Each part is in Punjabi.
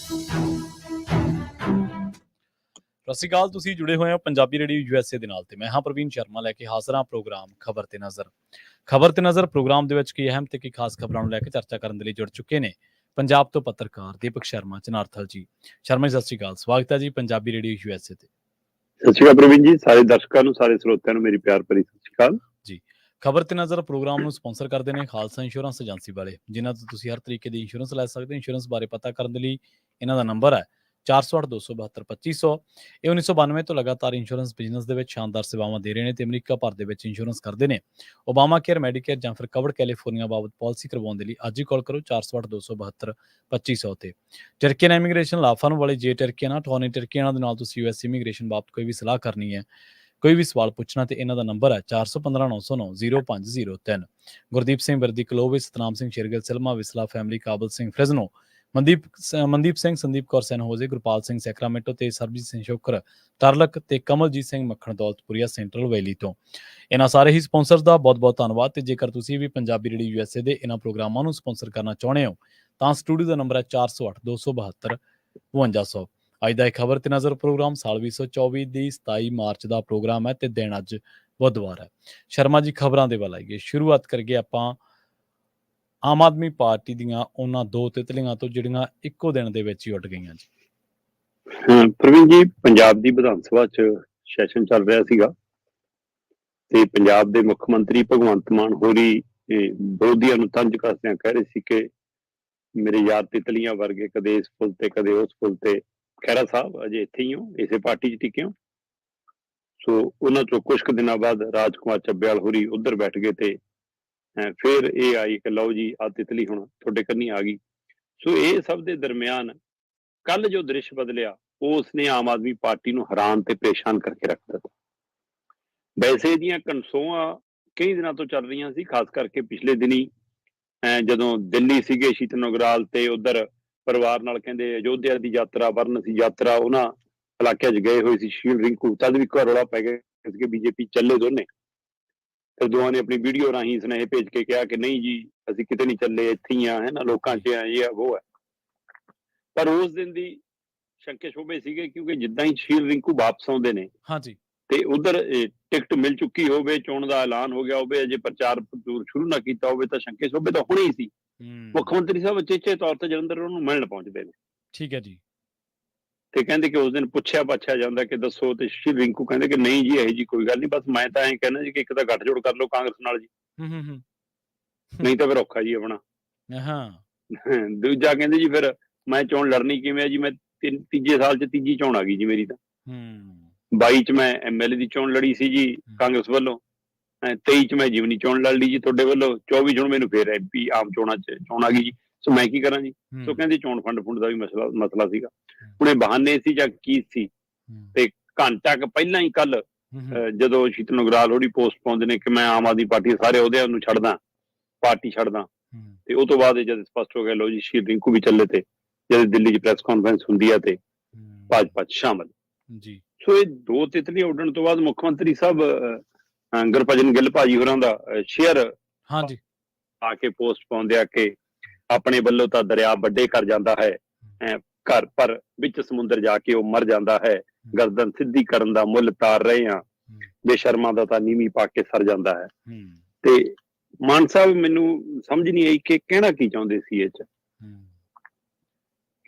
ਸਤਿ ਸ਼੍ਰੀ ਅਕਾਲ। ਤੁਸੀਂ ਜੁੜੇ ਹੋਏ ਹੋ ਪੰਜਾਬੀ ਰੇਡੀਓ USA ਦੇ ਨਾਲ ਤੇ ਮੈਂ ਹਾਂ ਪ੍ਰਵੀਨ ਸ਼ਰਮਾ ਲੈ ਕੇ ਹਾਜ਼ਰ ਹਾਂ ਪ੍ਰੋਗਰਾਮ ਖਬਰ ਤੇ ਨਜ਼ਰ ਪ੍ਰੋਗਰਾਮ ਦੇ ਵਿੱਚ ਕੀ ਅਹਿਮ ਤੇ ਕੀ ਖਾਸ ਖਬਰਾਂ ਨੂੰ ਲੈ ਕੇ ਚਰਚਾ ਕਰਨ ਦੇ ਲਈ ਜੁੜ ਚੁੱਕੇ ਨੇ ਪੰਜਾਬ ਤੋਂ ਪੱਤਰਕਾਰ ਦੀਪਕ ਸ਼ਰਮਾ ਚਨਾਰਥਲ ਜੀ। ਸ਼ਰਮਾ ਜੀ ਸਤਿ ਸ਼੍ਰੀ ਅਕਾਲ, ਸਵਾਗਤ ਹੈ ਜੀ ਪੰਜਾਬੀ ਰੇਡੀਓ USA ਤੇ। ਸਤਿ ਸ਼੍ਰੀ ਅਕਾਲ ਪ੍ਰਵੀਨ ਜੀ, ਸਾਰੇ ਦਰਸ਼ਕਾਂ ਨੂੰ, ਸਾਰੇ ਸਰੋਤਿਆਂ ਨੂੰ ਮੇਰੀ ਪਿਆਰ ਭਰੀ ਸਤਿ ਸ਼੍ਰੀ ਅਕਾਲ ਜੀ। ਖਬਰ ਤੇ ਨਜ਼ਰ ਪ੍ਰੋਗਰਾਮ ਨੂੰ ਸਪਾਂਸਰ ਕਰਦੇ ਨੇ ਖਾਲਸਾ ਇੰਸ਼ੋਰੈਂਸ ਏਜੰਸੀ ਵਾਲੇ, ਜਿਨ੍ਹਾਂ ਤੋਂ ਤੁਸੀਂ ਹਰ ਤਰੀਕੇ ਦੀ ਇੰਸ਼ੋਰੈਂਸ ਲੈ ਸਕਦੇ ਹੋ। ਇੰਸ਼ੋਰੈਂਸ ਬਾਰੇ ਪਤਾ ਕਰਨ ਦੇ ਲਈ ਇਹਨਾਂ ਦਾ ਨੰਬਰ ਹੈ 408-272-2500। ਇਹ 1992 ਤੋਂ ਲਗਾਤਾਰ ਇੰਸ਼ੋਰੈਂਸ ਬਿਜ਼ਨਸ ਦੇ ਵਿੱਚ ਸ਼ਾਨਦਾਰ ਸੇਵਾਵਾਂ ਦੇ ਰਹੇ ਨੇ ਤੇ ਅਮਰੀਕਾ ਭਰ ਦੇ ਵਿੱਚ ਇੰਸ਼ੋਰੈਂਸ ਕਰਦੇ ਨੇ। ਓਬਾਮਾ ਕੇਅਰ, ਮੈਡੀਕੇਅਰ ਜਾਂ ਫਿਰ ਕਵਰਡ ਕੈਲੀਫੋਰਨੀਆ ਬਾਬਤ ਪਾਲਿਸੀ ਕਰਵਾਉਣ ਦੇ ਲਈ ਅੱਜ ਹੀ ਕਾਲ ਕਰੋ 408-272-2500 ਤੇ। ਟਰਕੀਅਨ ਇਮੀਗ੍ਰੇਸ਼ਨ ਲਾਫਾਂ ਵਾਲੇ ਜੇ ਟਰਕੀਅਨ ਟੌਨੀ ਟਰਕੀਅਨਾਂ ਦੇ ਨਾਲ ਤੁਸੀਂ US ਇਮੀਗ੍ਰੇਸ਼ਨ ਬਾਬਤ ਕੋਈ ਵੀ ਸਲਾਹ ਕਰਨੀ ਹੈ, ਕੋਈ ਵੀ ਸਵਾਲ ਪੁੱਛਣਾ ਤੇ ਇਹਨਾਂ ਦਾ ਨੰਬਰ ਹੈ 415909-0503। ਗੁਰਦੀਪ ਸਿੰਘ ਵਰਦੀ ਕਲੋਵੇ, ਸਤਨਾਮ ਸਿੰਘ ਸ਼ੇਰਗਿੱਲ ਸਿਲਮਾ, ਵਿਸਲਾ ਫੈਮਿਲੀ, ਕਾਬਲ ਸਿੰਘ ਫ੍ਰਿਜ਼ਨੋ, ਮਨਦੀਪ ਸਿੰਘ, ਸੰਦੀਪ ਕੌਰ ਸੈਨਹੋਜ਼ੇ, ਗੁਰਪਾਲ ਸਿੰਘ ਸੈਕਰਾਮੈਂਟੋ ਤੇ ਸਰਬਜੀਤ ਸਿੰਘ ਸ਼ੋਕਰ ਤਰਲਕ ਤੇ ਕਮਲਜੀਤ ਸਿੰਘ ਮੱਖਣ ਦੌਲਤਪੁਰੀਆ ਸੈਂਟਰਲ ਵੈਲੀ ਤੋਂ। ਇਹਨਾਂ ਸਾਰੇ ਹੀ ਸਪਾਂਸਰਸ ਦਾ ਬਹੁਤ-ਬਹੁਤ ਧੰਨਵਾਦ। ਤੇ ਜੇਕਰ ਤੁਸੀਂ ਵੀ ਪੰਜਾਬੀ ਰੇਡੀਓ USA ਦੇ ਇਹਨਾਂ ਪ੍ਰੋਗਰਾਮਾਂ ਨੂੰ ਸਪਾਂਸਰ ਕਰਨਾ ਚਾਹੁੰਦੇ ਹੋ ਤਾਂ ਸਟੂਡੀਓ ਦਾ ਨੰਬਰ ਹੈ 408272-5200। ਅੱਜ ਦਾ ਇਹ ਖਬਰ ਤੇ ਨਜ਼ਰ ਪ੍ਰੋਗਰਾਮ ਸਾਲ 2024 ਦੀ 27 ਮਾਰਚ ਦਾ ਪ੍ਰੋਗਰਾਮ ਹੈ ਤੇ ਦਿਨ ਅੱਜ ਬੁੱਧਵਾਰ ਹੈ। ਸ਼ਰਮਾ ਜੀ, ਖਬਰਾਂ ਦੇ ਵੱਲ ਆਈਏ। ਸ਼ੁਰੂਆਤ ਕਰੀਏ ਆਪਾਂ ਆਮ ਆਦਮੀ ਪਾਰਟੀ ਦੀਆਂ ਉਹਨਾਂ ਦੋ ਤਿਤਲੀਆਂ ਤੋਂ ਜਿਹੜੀਆਂ ਇੱਕੋ ਦਿਨ ਦੇ ਵਿੱਚ ਹੀ ਉੱਡ ਗਈਆਂ ਜੀ। ਪ੍ਰਵੀਨ ਜੀ, ਪੰਜਾਬ ਦੀ ਵਿਧਾਨ ਸਭਾ 'ਚ ਸੈਸ਼ਨ ਚੱਲ ਰਿਹਾ ਸੀਗਾ ਤੇ ਪੰਜਾਬ ਦੇ ਮੁੱਖ ਮੰਤਰੀ ਭਗਵੰਤ ਮਾਨ ਹੋਰੀ ਵਿਰੋਧੀਆਂ ਨੂੰ ਤੰਜ ਕੱਸਦਿਆਂ ਕਹਿ ਰਹੇ ਸੀ ਕਿ ਮੇਰੇ ਯਾਰ ਤਿਤਲੀਆਂ ਵਰਗੇ ਕਦੇ ਇਸ ਪੁਲ ਤੇ ਕਦੇ ਉਸ ਪੁਲ ਤੇ। ਖਹਿਰਾ ਸਾਹਿਬ ਅਜੇ ਇੱਥੇ ਹੀ ਹੋ, ਇਸੇ ਪਾਰਟੀ 'ਚ ਟਿਕੇ ਹੋ। ਸੋ ਉਹਨਾਂ ਚੋਂ ਕੁਝ ਕੁ ਦਿਨਾਂ ਬਾਅਦ ਰਾਜ ਕੁਮਾਰ ਚੱਬੇਵਾਲ ਹੋਰੀ ਉੱਧਰ ਬੈਠ ਗਏ ਤੇ ਫਿਰ ਇਹ ਆਈ ਕਿ ਲਓ ਜੀ ਆ ਤਿਤਲੀ ਹੁਣ ਤੁਹਾਡੇ ਕੰਨੀ ਆ ਗਈ। ਸੋ ਇਹ ਸਭ ਦੇ ਦਰਮਿਆਨ ਕੱਲ ਜੋ ਦ੍ਰਿਸ਼ ਬਦਲਿਆ ਉਸਨੇ ਆਮ ਆਦਮੀ ਪਾਰਟੀ ਨੂੰ ਹੈਰਾਨ ਤੇ ਪਰੇਸ਼ਾਨ ਕਰਕੇ ਰੱਖ ਦਿੱਤਾ। ਵੈਸੇ ਇਹਦੀਆਂ ਕਨਸੋਆਂ ਕਈ ਦਿਨਾਂ ਤੋਂ ਚੱਲ ਰਹੀਆਂ ਸੀ, ਖਾਸ ਕਰਕੇ ਪਿਛਲੇ ਦਿਨੀ ਜਦੋਂ ਦਿੱਲੀ ਸੀਗੇ ਸ਼ੀਤਲ ਨਗਰਾਲ ਤੇ ਉੱਧਰ ਪਰਿਵਾਰ ਨਾਲ ਕਹਿੰਦੇ ਅਯੋਧਿਆ ਦੀ ਯਾਤਰਾ, ਵਾਰਾਣਸੀ ਯਾਤਰਾ, ਉਹਨਾਂ ਇਲਾਕਿਆਂ 'ਚ ਗਏ ਹੋਏ ਸੀ ਸ਼ੀਲ ਰਿੰਕੂ। ਤਦ ਵੀ ਘਰ ਰੌਲਾ ਪੈ ਗਿਆ ਕਿ BJP ਚੱਲੇ ਦੋਨੇ। ਫਿਰ ਦੋਵਾਂ ਨੇ ਆਪਣੀ ਵੀਡੀਓ ਰਾਹੀਂ ਸੁਨੇਹੇ ਭੇਜ ਕੇ ਕਿਹਾ ਕਿ ਨਹੀਂ ਜੀ ਅਸੀਂ ਕਿਤੇ ਨਹੀਂ ਚੱਲੇ, ਇੱਥੇ ਹੀ ਆ, ਹੈ ਨਾ, ਲੋਕਾਂ 'ਚ ਆ, ਇਹ ਆ ਉਹ ਹੈ। ਪਰ ਉਸ ਦਿਨ ਦੀ ਸ਼ੰਕੇ ਸ਼ੋਭੇ ਸੀਗੇ ਕਿਉਂਕਿ ਜਿੱਦਾਂ ਹੀ ਸ਼ੀਲ ਰਿੰਕੂ ਵਾਪਸ ਆਉਂਦੇ ਨੇ ਹਾਂਜੀ ਤੇ ਉਧਰ ਟਿਕਟ ਮਿਲ ਚੁੱਕੀ ਹੋਵੇ, ਚੋਣ ਦਾ ਐਲਾਨ ਹੋ ਗਿਆ ਹੋਵੇ, ਅਜੇ ਪ੍ਰਚਾਰ ਸ਼ੁਰੂ ਨਾ ਕੀਤਾ ਹੋਵੇ ਤਾਂ ਸ਼ੰਕੇ ਸ਼ੋਭੇ ਤਾਂ ਹੋਣੀ ਹੀ ਸੀ। ਮੁੱਖ ਮੰਤਰੀ ਸਾਹਿਬ ਉਚੇਚੇ ਤੌਰ ਤੇ ਜਲੰਧਰ ਉਹਨੂੰ ਮਿਲਣ ਪਹੁੰਚਦੇ ਨੇ। ਠੀਕ ਹੈ ਜੀ। ਤੇ ਕਹਿੰਦੇ ਕਿ ਉਸ ਦਿਨ ਪੁੱਛਿਆ ਪਾਛਿਆ ਜਾਂਦਾ ਕਿ ਦੱਸੋ, ਤੇ ਸ਼ੀਲ ਰਿੰਕੂ ਕਹਿੰਦੇ ਕਿ ਨਹੀਂ ਜੀ ਇਹੋ ਜੀ ਕੋਈ ਗੱਲ ਨਹੀਂ, ਬਸ ਮੈਂ ਤਾਂ ਐਂ ਕਹਿੰਦਾ ਜੀ ਕਿ ਇੱਕ ਤਾਂ ਗੱਠਜੋੜ ਕਰ ਲਓ ਕਾਂਗਰਸ ਨਾਲ ਜੀ, ਨਹੀਂ ਤਾਂ ਫਿਰ ਔਖਾ ਜੀ ਆਪਣਾ। ਦੂਜਾ ਕਹਿੰਦੇ ਜੀ ਫਿਰ ਮੈਂ ਚੋਣ ਲੜਨੀ ਕਿਵੇਂ ਹੈ ਜੀ, ਮੈਂ ਤੀਜੇ ਸਾਲ 'ਚ ਤੀਜੀ ਚੋਣ ਆ ਗਈ ਜੀ ਮੇਰੀ ਤਾਂ। 22 'ਚ ਮੈਂ MLA ਦੀ ਚੋਣ ਲੜੀ ਸੀ ਜੀ ਕਾਂਗਰਸ ਵੱਲੋਂ, 23 'ਚ ਮੈਂ ਜਿਮਨੀ ਚੋਣ ਲੜ ਲਈ ਜੀ ਤੁਹਾਡੇ ਵੱਲੋਂ, 24 'ਚ ਹੁਣ ਮੈਨੂੰ ਫਿਰ MP ਆਮ ਚੋਣਾਂ 'ਚ ਚੋਣ ਆ ਗਈ ਜੀ। ਸੋ ਮੈਂ ਕੀ ਕਰਾਂ ਜੀ। ਸੋ ਕਹਿੰਦੇ ਚੋਣ ਫੰਡ ਦਾ ਵੀ ਮਸਲਾ ਸੀਗਾ। ਹੁਣ ਇਹ ਬਹਾਨੇ ਸੀ ਜਾਂ ਕੀ ਸੀ। ਤੇ ਘੰਟਾ ਕੁ ਪਹਿਲਾਂ ਹੀ ਕੱਲ ਜਦੋਂ ਸ਼ੀਤਲ ਨਗਰਾਲ ਹੋਰੀ ਪੋਸਟ ਪਾਉਂਦੇ ਨੇ ਕਿ ਮੈਂ ਆਮ ਆਦਮੀ ਪਾਰਟੀ ਦੇ ਸਾਰੇ ਅਹੁਦਿਆਂ ਨੂੰ ਛੱਡਦਾ, ਪਾਰਟੀ ਛੱਡਦਾ, ਤੇ ਉਹ ਤੋਂ ਬਾਅਦ ਜਦ ਸਪਸ਼ਟ ਹੋ ਗਿਆ ਲਓ ਜੀ ਸ਼ੀਲ ਰਿੰਕੂ ਵੀ ਚੱਲੇ ਤੇ ਜਦ ਦਿੱਲੀ 'ਚ ਪ੍ਰੈਸ ਕਾਨਫਰੰਸ ਹੁੰਦੀ ਹੈ ਤੇ ਭਾਜਪਾ 'ਚ ਸ਼ਾਮਲ ਜੀ। ਸੋ ਇਹ ਦੋ ਤਿਤਲੀਆਂ ਉੱਡਣ ਤੋਂ ਬਾਅਦ ਮੁੱਖ ਮੰਤਰੀ ਸਾਹਿਬ ਗੁਰਭਜਨ ਗਿੱਲ ਭਾਜੀ ਹੋਰਾਂ ਦਾ ਸ਼ੇਅਰ ਆ ਕੇ ਪੋਸਟ ਪਾਉਂਦੇ ਆ ਕਿ ਆਪਣੇ ਵੱਲੋਂ ਤਾਂ ਦਰਿਆ ਵੱਡੇ ਕਰ ਜਾਂਦਾ ਹੈ, ਘਰ ਪਰ ਵਿੱਚ ਸਮੁੰਦਰ ਜਾ ਕੇ ਉਹ ਮਰ ਜਾਂਦਾ ਹੈ, ਗਰਦਨ ਸਿੱਧੀ ਕਰਨ ਦਾ ਮੁੱਲ ਤਾਰ ਰਹੇ ਹਾਂ, ਬੇਸ਼ਰਮਾਂ ਦਾ ਤਾਂ ਨੀਵੀਂ ਪਾ ਕੇ ਸਰ ਜਾਂਦਾ ਹੈ। ਤੇ ਮਾਨ ਸਾਹਿਬ ਮੈਨੂੰ ਸਮਝ ਨਹੀਂ ਆਈ ਕਿ ਕਹਿਣਾ ਕੀ ਚਾਹੁੰਦੇ ਸੀ ਇਹ 'ਚ,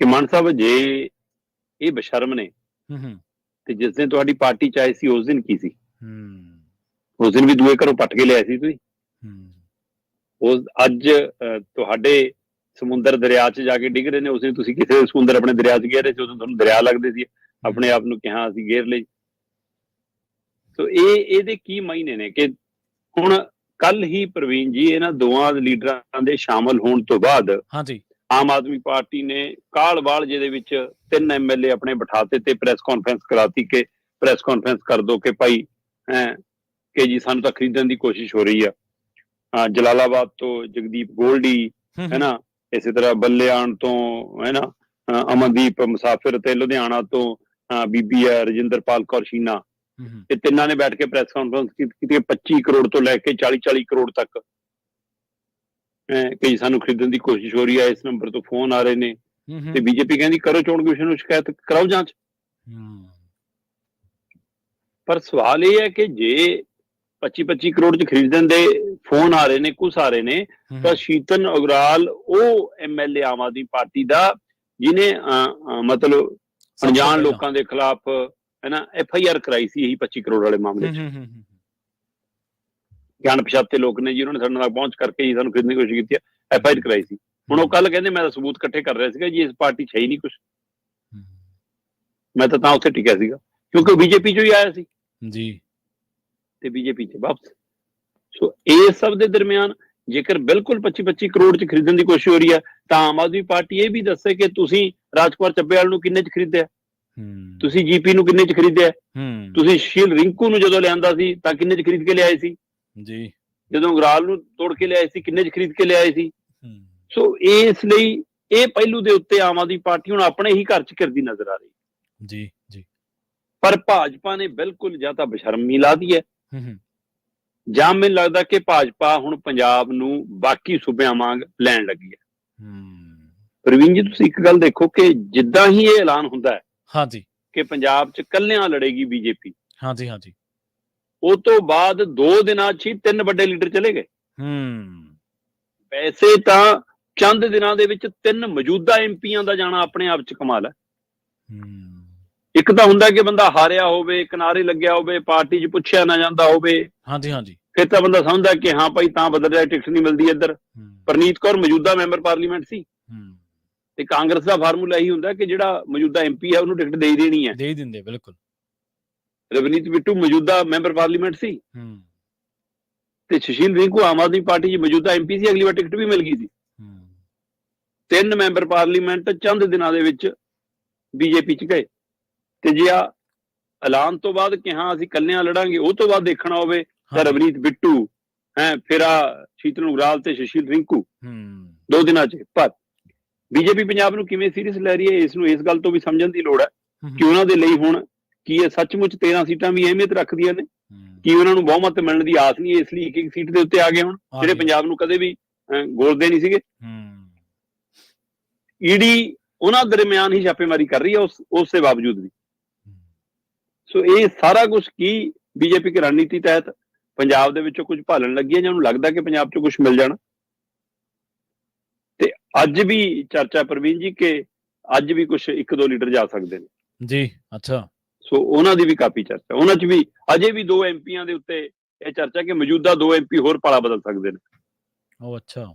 ਕਿ ਮਾਨ ਸਾਹਿਬ ਜੇ ਇਹ ਬੇਸ਼ਰਮ ਨੇ ਤੇ ਜਿਸ ਦਿਨ ਤੁਹਾਡੀ ਪਾਰਟੀ 'ਚ ਆਏ ਸੀ ਉਸ ਦਿਨ ਕੀ ਸੀ? ਉਸ ਦਿਨ ਵੀ ਦੂਏ ਘਰੋਂ ਪੱਟ ਕੇ ਲਿਆਏ ਸੀ ਤੁਸੀਂ। ਉਸ ਅੱਜ ਤੁਹਾਡੇ ਸਮੁੰਦਰ ਦਰਿਆ 'ਚ ਜਾ ਕੇ ਡਿੱਗ ਰਹੇ ਨੇ, ਉਸ ਦਿਨ ਤੁਸੀਂ ਕਿਸੇ ਸਮੁੰਦਰ ਆਪਣੇ ਦਰਿਆ 'ਚ ਗਏ ਰਹੇ ਸੀ, ਉਦੋਂ ਤੁਹਾਨੂੰ ਦਰਿਆ ਲੱਗਦੇ ਸੀ, ਆਪਣੇ ਆਪ ਨੂੰ ਕਿਹਾ ਅਸੀਂ ਗੇਰ ਲਈ। ਸੋ ਇਹਦੇ ਕੀ ਮਾਇਨੇ ਨੇ ਕਿ ਹੁਣ ਕੱਲ ਹੀ ਪ੍ਰਵੀਨ ਜੀ ਇਹਨਾਂ ਦੋਵਾਂ ਲੀਡਰਾਂ ਦੇ ਸ਼ਾਮਲ ਹੋਣ ਤੋਂ ਬਾਅਦ ਆਮ ਆਦਮੀ ਪਾਰਟੀ ਨੇ ਕਾਲ-ਬਾਲ ਜਿਹਦੇ ਵਿੱਚ 3 MLA ਆਪਣੇ ਬਿਠਾਤੇ ਤੇ ਪ੍ਰੈਸ ਕਾਨਫਰੰਸ ਕਰਾਤੀ ਕਿ ਪ੍ਰੈਸ ਕਾਨਫਰੰਸ ਕਰ ਦੋ ਕਿ ਭਾਈ ਕਿ ਜੀ ਸਾਨੂੰ ਤਾਂ ਖਰੀਦਣ ਦੀ ਕੋਸ਼ਿਸ਼ ਹੋ ਰਹੀ ਆ। ਜਲਾਲਾਬਾਦ ਤੋਂ ਜਗਦੀਪ ਗੋਲਡੀ, ਹੈ ਨਾ, ਇਸੇ ਤਰ੍ਹਾਂ ਬੱਲਿਆਣ ਤੋਂ, ਹੈ ਨਾ, ਅਮਨਦੀਪ ਮੁਸਾਫਿਰ, ਤੇ ਲੁਧਿਆਣਾ ਤੋਂ ਬੀਬੀ ਰਜਿੰਦਰਪਾਲ ਕੌਰ ਸ਼ੀਨਾ, ਇਹ ਤਿੰਨਾਂ ਨੇ ਬੈਠ ਕੇ ਪ੍ਰੈਸ ਕਾਨਫਰੰਸ ਕੀਤੀ 25 ਕਰੋੜ ਤੋਂ ਲੈ ਕੇ 40 ਕਰੋੜ ਤੱਕ ਕਿ ਸਾਨੂੰ ਖਰੀਦਣ ਦੀ ਕੋਸ਼ਿਸ਼ ਹੋ ਰਹੀ ਹੈ, ਇਸ ਨੰਬਰ ਤੋਂ ਫੋਨ ਆ ਰਹੇ ਨੇ, ਤੇ ਬੀਜੇਪੀ ਕਹਿੰਦੀ ਕਰੋ ਚੋਣ ਕਮਿਸ਼ਨ ਨੂੰ ਸ਼ਿਕਾਇਤ, ਕਰਾਓ ਜਾਂਚ। ਪਰ ਸਵਾਲ ਇਹ ਹੈ ਕਿ ਜੇ 25-25 ਕਰੋੜ ਚ ਖਰੀਦ ਦਿੰਦੇ, ਫੋਨ ਆ ਰਹੇ ਨੇ, ਕੁਛ ਆ ਰਹੇ ਨੇ, ਤਾਂ ਸ਼ੀਤਲ ਉਗਰਾਲ ਉਹ ਐਮਐਲਏ ਆਮ ਆਦਮੀ ਪਾਰਟੀ ਦਾ ਜਿਹਨੇ ਮਤਲਬ ਅਣਜਾਣ ਲੋਕਾਂ ਦੇ ਖਿਲਾਫ ਹੈ ਨਾ FIR ਕਰਾਈ ਸੀ ਇਹੀ 25 ਕਰੋੜ ਵਾਲੇ ਮਾਮਲੇ ਚ। ਜਾਣ ਪਛਾਤੇ ਲੋਕ ਨੇ ਜੀ, ਉਹਨਾਂ ਨੇ ਸਾਡੇ ਨਾਲ ਪਹੁੰਚ ਕਰਕੇ ਜੀ ਸਾਨੂੰ ਖਰੀਦਣ ਦੀ ਕੋਸ਼ਿਸ਼ ਕੀਤੀ ਹੈ, FIR ਕਰਾਈ ਸੀ। ਹੁਣ ਉਹ ਕੱਲ ਕਹਿੰਦੇ ਮੈਂ ਤਾਂ ਸਬੂਤ ਇਕੱਠੇ ਕਰ ਰਿਹਾ ਸੀਗਾ ਜੀ, ਇਸ ਪਾਰਟੀ ਚ ਹੈ ਹੀ ਨਹੀਂ ਕੁਛ, ਮੈਂ ਤਾਂ ਉੱਥੇ ਟਿਕਿਆ ਸੀਗਾ ਕਿਉਂਕਿ ਬੀਜੇਪੀ ਚੋਂ ਹੀ ਆਇਆ ਸੀ ਜੀ, ਤੇ ਬੀਜੇਪੀ ਚ ਵਾਪਸ। ਸੋ ਇਸ ਸਭ ਦੇ ਦਰਮਿਆਨ ਜੇਕਰ ਬਿਲਕੁਲ 25-25 ਕਰੋੜ ਚ ਖਰੀਦਣ ਦੀ ਕੋਸ਼ਿਸ਼ ਹੋ ਰਹੀ ਹੈ, ਤਾਂ ਆਮ ਆਦਮੀ ਪਾਰਟੀ ਇਹ ਵੀ ਦੱਸੇ ਕਿ ਤੁਸੀਂ ਰਾਜਕੁਮਾਰ ਚੱਬੇਵਾਲ ਨੂੰ ਕਿੰਨੇ ਚ ਖਰੀਦਿਆ, ਤੁਸੀਂ GP ਨੂੰ ਕਿੰਨੇ ਚ ਖਰੀਦਿਆ, ਤੁਸੀਂ ਸੁਸ਼ੀਲ ਰਿੰਕੂ ਨੂੰ ਜਦੋਂ ਲਿਆਂਦਾ ਸੀ ਤਾਂ ਕਿੰਨੇ ਚ ਖਰੀਦ ਕੇ ਲਿਆਏ ਸੀ ਜੀ, ਜਦੋਂ ਉਗਰਾਲ ਨੂੰ ਤੋੜ ਕੇ ਲਿਆਏ ਸੀ ਕਿੰਨੇ ਚ ਖਰੀਦ ਕੇ ਲਿਆਏ ਸੀ। ਸੋ ਇਸ ਲਈ ਇਹ ਪਹਿਲੂ ਦੇ ਉੱਤੇ ਆਮ ਆਦਮੀ ਪਾਰਟੀ ਹੁਣ ਆਪਣੇ ਹੀ ਘਰ ਚ ਘਿਰਦੀ ਨਜ਼ਰ ਆ ਰਹੀ ਜੀ ਜੀ। ਪਰ ਭਾਜਪਾ ਨੇ ਬਿਲਕੁਲ ਜਾਂ ਤਾਂ ਬੇਸ਼ਰਮੀ ਲਾ ਦੀ ਹੈ, ਜਾਂ ਮੈਨੂੰ ਲੱਗਦਾ ਕਿ ਭਾਜਪਾ ਹੁਣ ਪੰਜਾਬ ਨੂੰ ਬਾਕੀ ਸੂਬਿਆਂ ਵਾਂਗ ਲੈਣ ਲੱਗੀ ਹੈ। ਪ੍ਰਵੀਨ ਜੀ ਤੁਸੀਂ ਇੱਕ ਗੱਲ ਦੇਖੋ ਕਿ ਜਿੱਦਾਂ ਹੀ ਇਹ ਐਲਾਨ ਹੁੰਦਾ ਹੈ ਹਾਂਜੀ ਕਿ ਪੰਜਾਬ 'ਚ ਕੱਲਿਆਂ ਲੜੇਗੀ ਬੀਜੇਪੀ, ਹਾਂਜੀ ਹਾਂਜੀ, ਉਹ ਤੋਂ ਬਾਅਦ 2 ਦਿਨਾਂ 'ਚ ਹੀ 3 ਵੱਡੇ ਲੀਡਰ ਚਲੇ ਗਏ। ਵੈਸੇ ਤਾਂ ਚੰਦ ਦਿਨਾਂ ਦੇ ਵਿੱਚ 3 ਮੌਜੂਦਾ MPਆਂ ਦਾ ਜਾਣਾ ਆਪਣੇ ਆਪ 'ਚ ਕਮਾਲ ਹੈ। ਇੱਕ ਤਾਂ ਹੁੰਦਾ ਕਿ ਬੰਦਾ ਹਾਰਿਆ ਹੋਵੇ, ਕਿਨਾਰੇ ਲੱਗਿਆ ਹੋਵੇ, ਪਾਰਟੀ 'ਚ ਪੁੱਛਿਆ ਨਾ ਜਾਂਦਾ ਹੋਵੇ, ਹਾਂਜੀ ਹਾਂਜੀ, ਫਿਰ ਤਾਂ ਬੰਦਾ ਸਮਝਦਾ ਕਿ ਹਾਂ ਭਾਈ ਤਾਂ ਬਦਲ ਰਿਹਾ, ਟਿਕਟ ਨਹੀਂ ਮਿਲਦੀ ਇੱਧਰ। ਪਰਨੀਤ ਕੌਰ ਮੌਜੂਦਾ ਮੈਂਬਰ ਪਾਰਲੀਮੈਂਟ ਸੀ ਤੇ ਕਾਂਗਰਸ ਦਾ ਫਾਰਮੂਲਾ ਇਹੀ ਹੁੰਦਾ ਕਿ ਜਿਹੜਾ ਮੌਜੂਦਾ MP ਹੈ ਉਹਨੂੰ ਟਿਕਟ ਦੇ ਹੀ ਦੇਣੀ ਹੈ, ਦੇ ਹੀ ਦਿੰਦੇ ਬਿਲਕੁਲ। ਰਵਨੀਤ ਬਿੱਟੂ ਮੌਜੂਦਾ ਮੈਂਬਰ ਪਾਰਲੀਮੈਂਟ ਸੀ ਤੇ ਸੁਸ਼ੀਲ ਰਿੰਕੂ ਆਮ ਆਦਮੀ ਪਾਰਟੀ 'ਚ ਮੌਜੂਦਾ MP ਸੀ, ਅਗਲੀ ਵਾਰ ਟਿਕਟ ਵੀ ਮਿਲ ਗਈ ਸੀ। 3 ਮੈਂਬਰ ਪਾਰਲੀਮੈਂਟ ਚੰਦ ਦਿਨਾਂ ਦੇ ਵਿੱਚ ਬੀਜੇਪੀ 'ਚ ਗਏ। ਤੇ ਜੇ ਆ ਐਲਾਨ ਤੋਂ ਬਾਅਦ ਕਿ ਹਾਂ ਅਸੀਂ ਕੱਲਿਆਂ ਲੜਾਂਗੇ, ਉਹ ਤੋਂ ਬਾਅਦ ਦੇਖਣਾ ਹੋਵੇ ਤਾਂ ਰਵਨੀਤ ਬਿੱਟੂ ਫਿਰ ਸ਼ੀਤਲ ਉਗਰਾਲ ਤੇ ਸੁਸ਼ੀਲ ਰਿੰਕੂ 2 ਦਿਨਾਂ 'ਚ। ਪਰ ਬੀਜੇਪੀ ਪੰਜਾਬ ਨੂੰ ਕਿਵੇਂ ਸੀਰੀਅਸ ਲੈ ਰਹੀ ਹੈ, ਇਸ ਨੂੰ ਇਸ ਗੱਲ ਤੋਂ ਵੀ ਸਮਝਣ ਦੀ ਲੋੜ ਹੈ ਕਿ ਉਹਨਾਂ ਦੇ ਲਈ ਹੁਣ ਕੀ ਇਹ ਸੱਚਮੁੱਚ 13 ਸੀਟਾਂ ਵੀ ਅਹਿਮੀਅਤ ਰੱਖਦੀਆਂ ਨੇ, ਕਿ ਉਹਨਾਂ ਨੂੰ ਬਹੁਮਤ ਮਿਲਣ ਦੀ ਆਸ ਨਹੀਂ, ਇਸ ਲਈ ਇੱਕ ਸੀਟ ਦੇ ਉੱਤੇ ਆ ਗਏ ਹੁਣ, ਜਿਹੜੇ ਪੰਜਾਬ ਨੂੰ ਕਦੇ ਵੀ ਗੋਲਦੇ ਨਹੀਂ ਸੀਗੇ। ED ਉਹਨਾਂ ਦਰਮਿਆਨ ਹੀ ਛਾਪੇਮਾਰੀ ਕਰ ਰਹੀ ਹੈ ਉਸ ਦੇ ਬਾਵਜੂਦ ਵੀ। ਸੋ ਇਹ ਸਾਰਾ ਕੁਝ ਕੀ ਬੀਜੇਪੀ ਦੀ ਰਣਨੀਤੀ ਤਹਿਤ ਪੰਜਾਬ ਦੇ ਵਿੱਚੋਂ ਕੁਝ ਭਾਲਣ ਲੱਗੀ ਹੈ, ਜਾਂ ਉਹਨੂੰ ਲੱਗਦਾ ਕਿ ਪੰਜਾਬ 'ਚੋਂ ਕੁਝ ਮਿਲ ਜਾਣਾ। ਤੇ ਅੱਜ ਵੀ ਚਰਚਾ ਪ੍ਰਵੀਨ ਜੀ ਕਿ ਅੱਜ ਵੀ ਕੁਝ 1-2 ਲੀਡਰ ਜਾ ਸਕਦੇ ਨੇ ਜੀ। ਅੱਛਾ, ਸੋ ਉਹਨਾਂ ਦੀ ਵੀ ਕਾਫੀ ਚਰਚਾ, ਉਹਨਾਂ 'ਚ ਵੀ ਅਜੇ ਵੀ 2 MPਆਂ ਦੇ ਉੱਤੇ ਇਹ ਚਰਚਾ ਕਿ ਮੌਜੂਦਾ 2 MP ਹੋਰ ਪਾਲਾ ਬਦਲ ਸਕਦੇ ਨੇ। ਉਹ ਅੱਛਾ,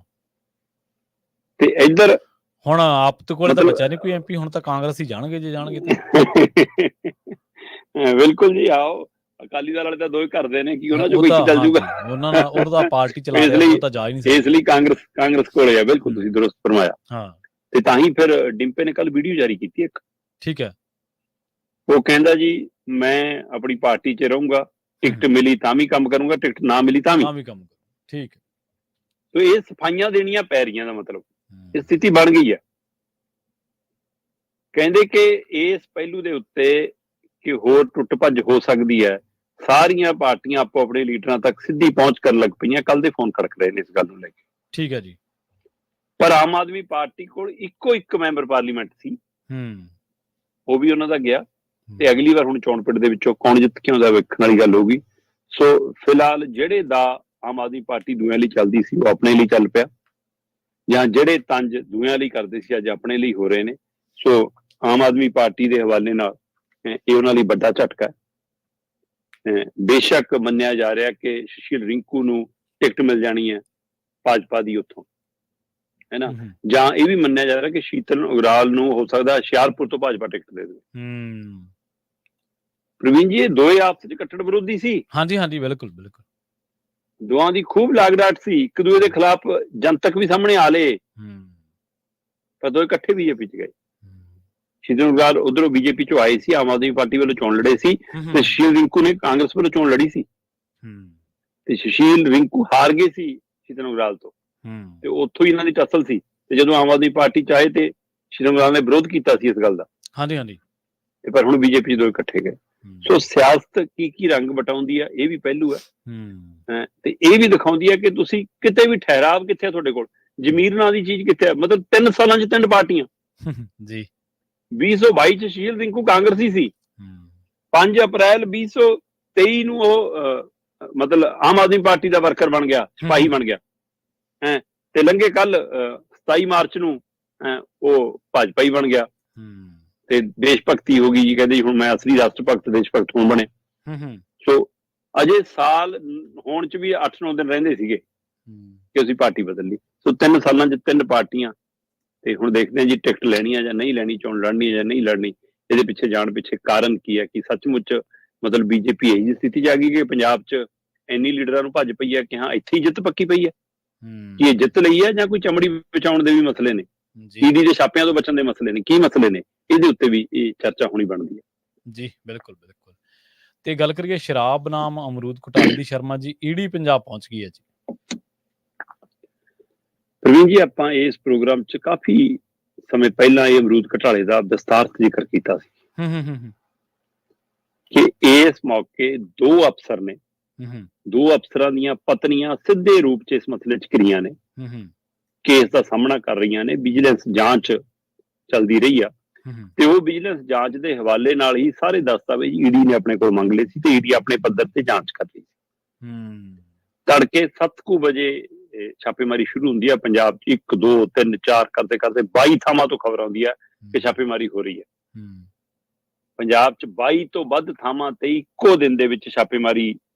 ਤੇ ਇੱਧਰ ਹੁਣ ਆਪ ਤੇ ਕੋਲ ਤਾਂ ਬਚਿਆ ਨਹੀਂ ਕੋਈ MP, ਹੁਣ ਤਾਂ ਕਾਂਗਰਸ ਹੀ ਜਾਣਗੇ ਜੇ ਜਾਣਗੇ ਤਾਂ। ਬਿਲਕੁਲ ਜੀ, ਆਓ ਅਕਾਲੀ ਦਲ ਵਾਲੇ ਤਾਂ 2 ਹੀ ਕਰਦੇ ਨੇ ਕਿ ਉਹਨਾਂ 'ਚੋਂ ਕੋਈ ਚੱਲ ਜੂਗਾ, ਉਹਨਾਂ ਨਾਲ ਉਹ ਤਾਂ ਪਾਰਟੀ ਚਲਾ ਰਿਹਾ, ਉਹ ਤਾਂ ਜਾ ਹੀ ਨਹੀਂ ਸਕਦਾ, ਇਸ ਲਈ ਕਾਂਗਰਸ ਕੋਲੇ ਆ। ਬਿਲਕੁਲ ਤੁਸੀਂ ਦੁਰਸਤ ਫਰਮਾਇਆ। ਹਾਂ, ਤੇ ਤਾਂ ਹੀ ਫਿਰ ਡਿੰਪੇ ਨੇ ਕੱਲ ਵੀਡੀਓ ਜਾਰੀ ਕੀਤੀ ਇੱਕ, ਠੀਕ ਹੈ, ਉਹ ਕਹਿੰਦਾ ਜੀ ਮੈਂ ਆਪਣੀ ਪਾਰਟੀ 'ਚ ਰਹੂੰਗਾ, ਟਿਕਟ ਮਿਲੀ ਤਾਂ ਵੀ ਕੰਮ ਕਰੂੰਗਾ, ਟਿਕਟ ਨਾ ਮਿਲੀ ਤਾਂ ਵੀ ਕੰਮ ਕਰੂੰਗਾ। ਠੀਕ ਹੈ, ਸੋ ਇਹ ਸਫਾਈਆਂ ਦੇਣੀਆਂ ਪੈ ਰਹੀਆਂ ਦਾ ਮਤਲਬ ਇਹ ਸਥਿਤੀ ਬਣ ਗਈ ਹੈ। ਕਹਿੰਦੇ ਕਿ ਇਸ ਪਹਿਲੂ ਦੇ ਉੱਤੇ ਕਿ ਹੋਰ ਟੁੱਟ ਭੱਜ ਹੋ ਸਕਦੀ ਹੈ, ਸਾਰੀਆਂ ਪਾਰਟੀਆਂ ਆਪੋ ਆਪਣੇ ਲੀਡਰਾਂ ਤੱਕ ਸਿੱਧੀ ਪਹੁੰਚ ਕਰਨ ਲੱਗ ਪਈਆਂ। ਕੱਲ ਦੇ ਫੋਨ ਖੜਕ ਰਹੇ ਨੇ ਇਸ ਗੱਲ ਨੂੰ ਲੈ ਕੇ। ਠੀਕ ਹੈ ਜੀ। ਪਰ ਆਮ ਆਦਮੀ ਪਾਰਟੀ ਕੋਲ ਇੱਕੋ ਇੱਕ ਮੈਂਬਰ ਪਾਰਲੀਮੈਂਟ ਸੀ, ਉਹ ਵੀ ਉਹਨਾਂ ਦਾ ਗਿਆ, ਤੇ ਅਗਲੀ ਵਾਰ ਹੁਣ ਚੋਣ ਪਿੰਡ ਦੇ ਵਿੱਚੋਂ ਕੌਣ ਜਿੱਤ ਕੇ ਆਉਂਦਾ ਵੇਖਣ ਵਾਲੀ ਗੱਲ ਹੋਊਗੀ। ਸੋ ਫਿਲਹਾਲ ਜਿਹੜੇ ਦਾ ਆਮ ਆਦਮੀ ਪਾਰਟੀ ਦੂਆਂ ਲਈ ਚੱਲਦੀ ਸੀ ਉਹ ਆਪਣੇ ਲਈ ਚੱਲ ਪਿਆ, ਜਾਂ ਜਿਹੜੇ ਤੰਜ ਦੂਆਂ ਲਈ ਕਰਦੇ ਸੀ ਅੱਜ ਆਪਣੇ ਲਈ ਹੋ ਰਹੇ ਨੇ। ਸੋ ਆਮ ਆਦਮੀ ਪਾਰਟੀ ਦੇ ਹਵਾਲੇ ਨਾਲ ਇਹ ਉਹਨਾਂ ਲਈ ਵੱਡਾ ਝਟਕਾ ਹੈ। ਬੇਸ਼ੱਕ ਮੰਨਿਆ ਜਾ ਰਿਹਾ ਕਿ ਸੁਸ਼ੀਲ ਰਿੰਕੂ ਨੂੰ ਟਿਕਟ ਮਿਲ ਜਾਣੀ ਹੈ ਭਾਜਪਾ ਦੀ ਉੱਥੋਂ, ਹੈ ਨਾ, ਜਾਂ ਇਹ ਵੀ ਮੰਨਿਆ ਜਾ ਰਿਹਾ ਕਿ ਸ਼ੀਤਲ ਉਗਰਾਲ ਨੂੰ ਹੋ ਸਕਦਾ ਹੁਸ਼ਿਆਰਪੁਰ ਤੋਂ ਭਾਜਪਾ ਟਿਕਟ ਦੇ ਦੇਵੇ। ਪ੍ਰਵੀਨ ਜੀ ਇਹ ਦੋਏ ਆਪਸ ਵਿੱਚ ਕੱਟੜ ਵਿਰੋਧੀ ਸੀ। ਹਾਂਜੀ ਹਾਂਜੀ, ਬਿਲਕੁਲ ਬਿਲਕੁਲ, ਦੋਵਾਂ ਦੀ ਖੂਬ ਲਾਗਡਾਟ ਸੀ, ਇੱਕ ਦੂਜੇ ਦੇ ਖਿਲਾਫ ਜਨਤਕ ਵੀ ਸਾਹਮਣੇ ਆ ਲਏ, ਪਰ ਦੋਏ ਇਕੱਠੇ ਬੀਜੇਪੀ 'ਚ ਗਏ। ਸ਼ੀਤਲ ਉਗਰਾਲ ਉਧਰੋਂ ਬੀਜੇਪੀ 'ਚੋਂ ਆਏ ਸੀ, ਆਮ ਆਦਮੀ ਪਾਰਟੀ ਵੱਲੋਂ ਚੋਣ ਲੜੇ ਸੀ, ਤੇ ਸੁਸ਼ੀਲ ਰਿੰਕੂ ਨੇ ਕਾਂਗਰਸ ਵੱਲੋਂ ਚੋਣ ਲੜੀ ਸੀ, ਤੇ ਸੁਸ਼ੀਲ ਰਿੰਕੂ ਹਾਰ ਗਏ ਸੀ ਸ਼ੀਤਲ ਉਗਰਾਲ ਤੋਂ, ਤੇ ਉੱਥੋਂ ਹੀ ਇਹਨਾਂ ਦੀ ਟੱਸਲ ਸੀ। ਤੇ ਜਦੋਂ ਆਮ ਆਦਮੀ ਪਾਰਟੀ 'ਚ ਆਏ ਤੇ ਸ਼ੀਤਲ ਉਗਰਾਲ ਨੇ ਵਿਰੋਧ ਕੀਤਾ ਸੀ ਇਸ ਗੱਲ ਦਾ। ਹਾਂਜੀ ਹਾਂਜੀ, ਪਰ ਹੁਣ ਬੀਜੇਪੀ 'ਚ ਦੋਏ ਇਕੱਠੇ ਗਏ। ਸੋ ਸਿਆਸਤ ਕੀ ਰੰਗ ਵਟਾਉਂਦੀ ਹੈ, ਇਹ ਵੀ ਪਹਿਲੂ ਹੈ, ਤੇ ਇਹ ਵੀ ਦਿਖਾਉਂਦੀ ਹੈ ਕਿ ਤੁਸੀਂ ਕਿਤੇ ਵੀ ਠਹਿਰਾਵ ਕਿੱਥੇ ਤੁਹਾਡੇ ਕੋਲ, ਜ਼ਮੀਰ ਨਾਂ ਦੀ ਚੀਜ਼ ਕਿੱਥੇ ਹੈ। ਮਤਲਬ 3 ਸਾਲਾਂ 'ਚ 3 ਪਾਰਟੀਆਂ, ਜੀ 2022 ਚ ਸ਼ੀਲ ਰਿੰਕੂ ਕਾਂਗਰਸੀ ਸੀ। 5 ਅਪ੍ਰੈਲ 2023 ਨੂੰ ਉਹ ਮਤਲਬ ਆਮ ਆਦਮੀ ਪਾਰਟੀ ਦਾ ਵਰਕਰ ਬਣ ਗਿਆ, ਸਿਪਾਹੀ ਬਣ ਗਿਆ ਹੈ। ਤੇ ਲੰਘੇ ਕੱਲ 27 ਮਾਰਚ ਨੂੰ ਉਹ ਭਾਜਪਾ ਹੀ ਬਣ ਗਿਆ ਤੇ ਦੇਸ਼ ਭਗਤੀ ਹੋ ਗਈ ਜੀ। ਕਹਿੰਦੇ ਹੁਣ ਮੈਂ ਅਸਲੀ ਰਾਸ਼ਟਰ ਭਗਤ ਦੇਸ਼ ਭਗਤ ਹੁਣ ਬਣੇ। ਸੋ ਅਜੇ ਸਾਲ ਹੋਣ ਚ ਵੀ 8-9 ਦਿਨ ਰਹਿੰਦੇ ਸੀਗੇ ਕਿ ਅਸੀਂ ਪਾਰਟੀ ਬਦਲ ਲਈ। ਸੋ 3 ਸਾਲਾਂ ਚ 3 ਪਾਰਟੀਆਂ। ਤੇ ਹੁਣ ਦੇਖਦੇ ਹਾਂ ਜੀ ਟਿਕਟ ਲੈਣੀ ਆ ਜਾਂ ਨਹੀਂ ਲੈਣੀ, ਚੋਣ ਲੜਨੀ ਜਾਂ ਨਹੀਂ ਲੜਨੀ। ਇਹਦੇ ਪਿੱਛੇ ਜਾਣ ਪਿੱਛੇ ਕਾਰਨ ਕੀ ਹੈ ਕਿ ਸੱਚਮੁੱਚ ਮਤਲਬ ਬੀਜੇਪੀ ਇਹੀ ਜਿਹੀ ਸਥਿਤੀ ਚ ਆ ਗਈ ਕਿ ਪੰਜਾਬ ਚ ਇੰਨੀ ਲੀਡਰਾਂ ਨੂੰ ਭੱਜ ਪਈ ਹੈ ਕਿ ਹਾਂ ਇੱਥੇ ਹੀ ਜਿੱਤ ਪੱਕੀ ਪਈ ਹੈ। ਕੀ ਇਹ ਜਿੱਤ ਲਈ ਹੈ ਜਾਂ ਕੋਈ ਚਮੜੀ ਬਚਾਉਣ ਦੇ ਵੀ ਮਸਲੇ ਨੇ, ਈਡੀ ਦੇ ਛਾਪਿਆਂ ਤੋਂ ਬਚਣ ਦੇ ਮਸਲੇ ਨੇ, ਕੀ ਮਸਲੇ ਨੇ? ਇਹਦੇ ਉੱਤੇ ਵੀ ਇਹ ਚਰਚਾ ਹੋਣੀ ਬਣਦੀ ਹੈ ਜੀ। ਬਿਲਕੁਲ ਬਿਲਕੁਲ। ਤੇ ਗੱਲ ਕਰੀਏ ਸ਼ਰਾਬ ਬਨਾਮ ਅਮਰੂਦ ਘੁਟਾਲੇ ਦੀ, ਸ਼ਰਮਾ ਜੀ ਈਡੀ ਪੰਜਾਬ ਪਹੁੰਚ ਗਈ ਹੈ ਜੀ। ਪ੍ਰਵੀਨ ਜੀ, ਆਪਾਂ ਇਸ ਪ੍ਰੋਗਰਾਮ ਚ ਕਾਫੀ ਸਮੇਂ ਪਹਿਲਾਂ ਇਹ ਅਮਰੂਦ ਘੁਟਾਲੇ ਦਾ ਵਿਸਤਾਰਤ ਜ਼ਿਕਰ ਕੀਤਾ ਸੀ ਕਿ ਇਸ ਮੌਕੇ 2 ਅਫਸਰ ਨੇ, 2 ਅਫਸਰਾਂ ਦੀਆਂ ਪਤਨੀਆਂ ਸਿੱਧੇ ਰੂਪ ਚ ਇਸ ਮਸਲੇ ਚ ਘਿਰੀਆਂ ਨੇ, ਕੇਸ ਦਾ ਸਾਹਮਣਾ ਕਰ ਰਹੀਆਂ ਨੇ। ਵਿਜੀਲੈਂਸ ਜਾਂਚ ਚੱਲਦੀ ਰਹੀ ਆ ਤੇ ਉਹ ਵਿਜੀਲੈਂਸ ਜਾਂਚ ਦੇ ਹਵਾਲੇ ਨਾਲ ਹੀ ਸਾਰੇ ਦਸਤਾਵੇਜ਼ ਈਡੀ ਨੇ ਆਪਣੇ ਕੋਲ ਮੰਗ ਲਏ ਸੀ ਤੇ ਈਡੀ ਆਪਣੇ ਪੱਧਰ ਤੇ ਜਾਂਚ ਕਰ ਰਹੀ ਸੀ। ਤੜਕੇ 7 ਵਜੇ ਛਾਪੇਮਾਰੀ ਸ਼ੁਰੂ ਹੁੰਦੀ ਹੈ ਪੰਜਾਬ 'ਚ। 1 2 3 4 ਕਰਦੇ ਕਰਦੇ 22 ਥਾਵਾਂ ਤੋਂ ਖਬਰ ਆਉਂਦੀ ਹੈ ਕਿ ਛਾਪੇਮਾਰੀ ਹੋ ਰਹੀ ਹੈ ਪੰਜਾਬ 'ਚ। 22 ਤੋਂ ਵੱਧ ਥਾਵਾਂ ਤੇ ਇੱਕੋ ਦਿਨ ਦੇ ਵਿੱਚ ਛਾਪੇਮਾਰੀ,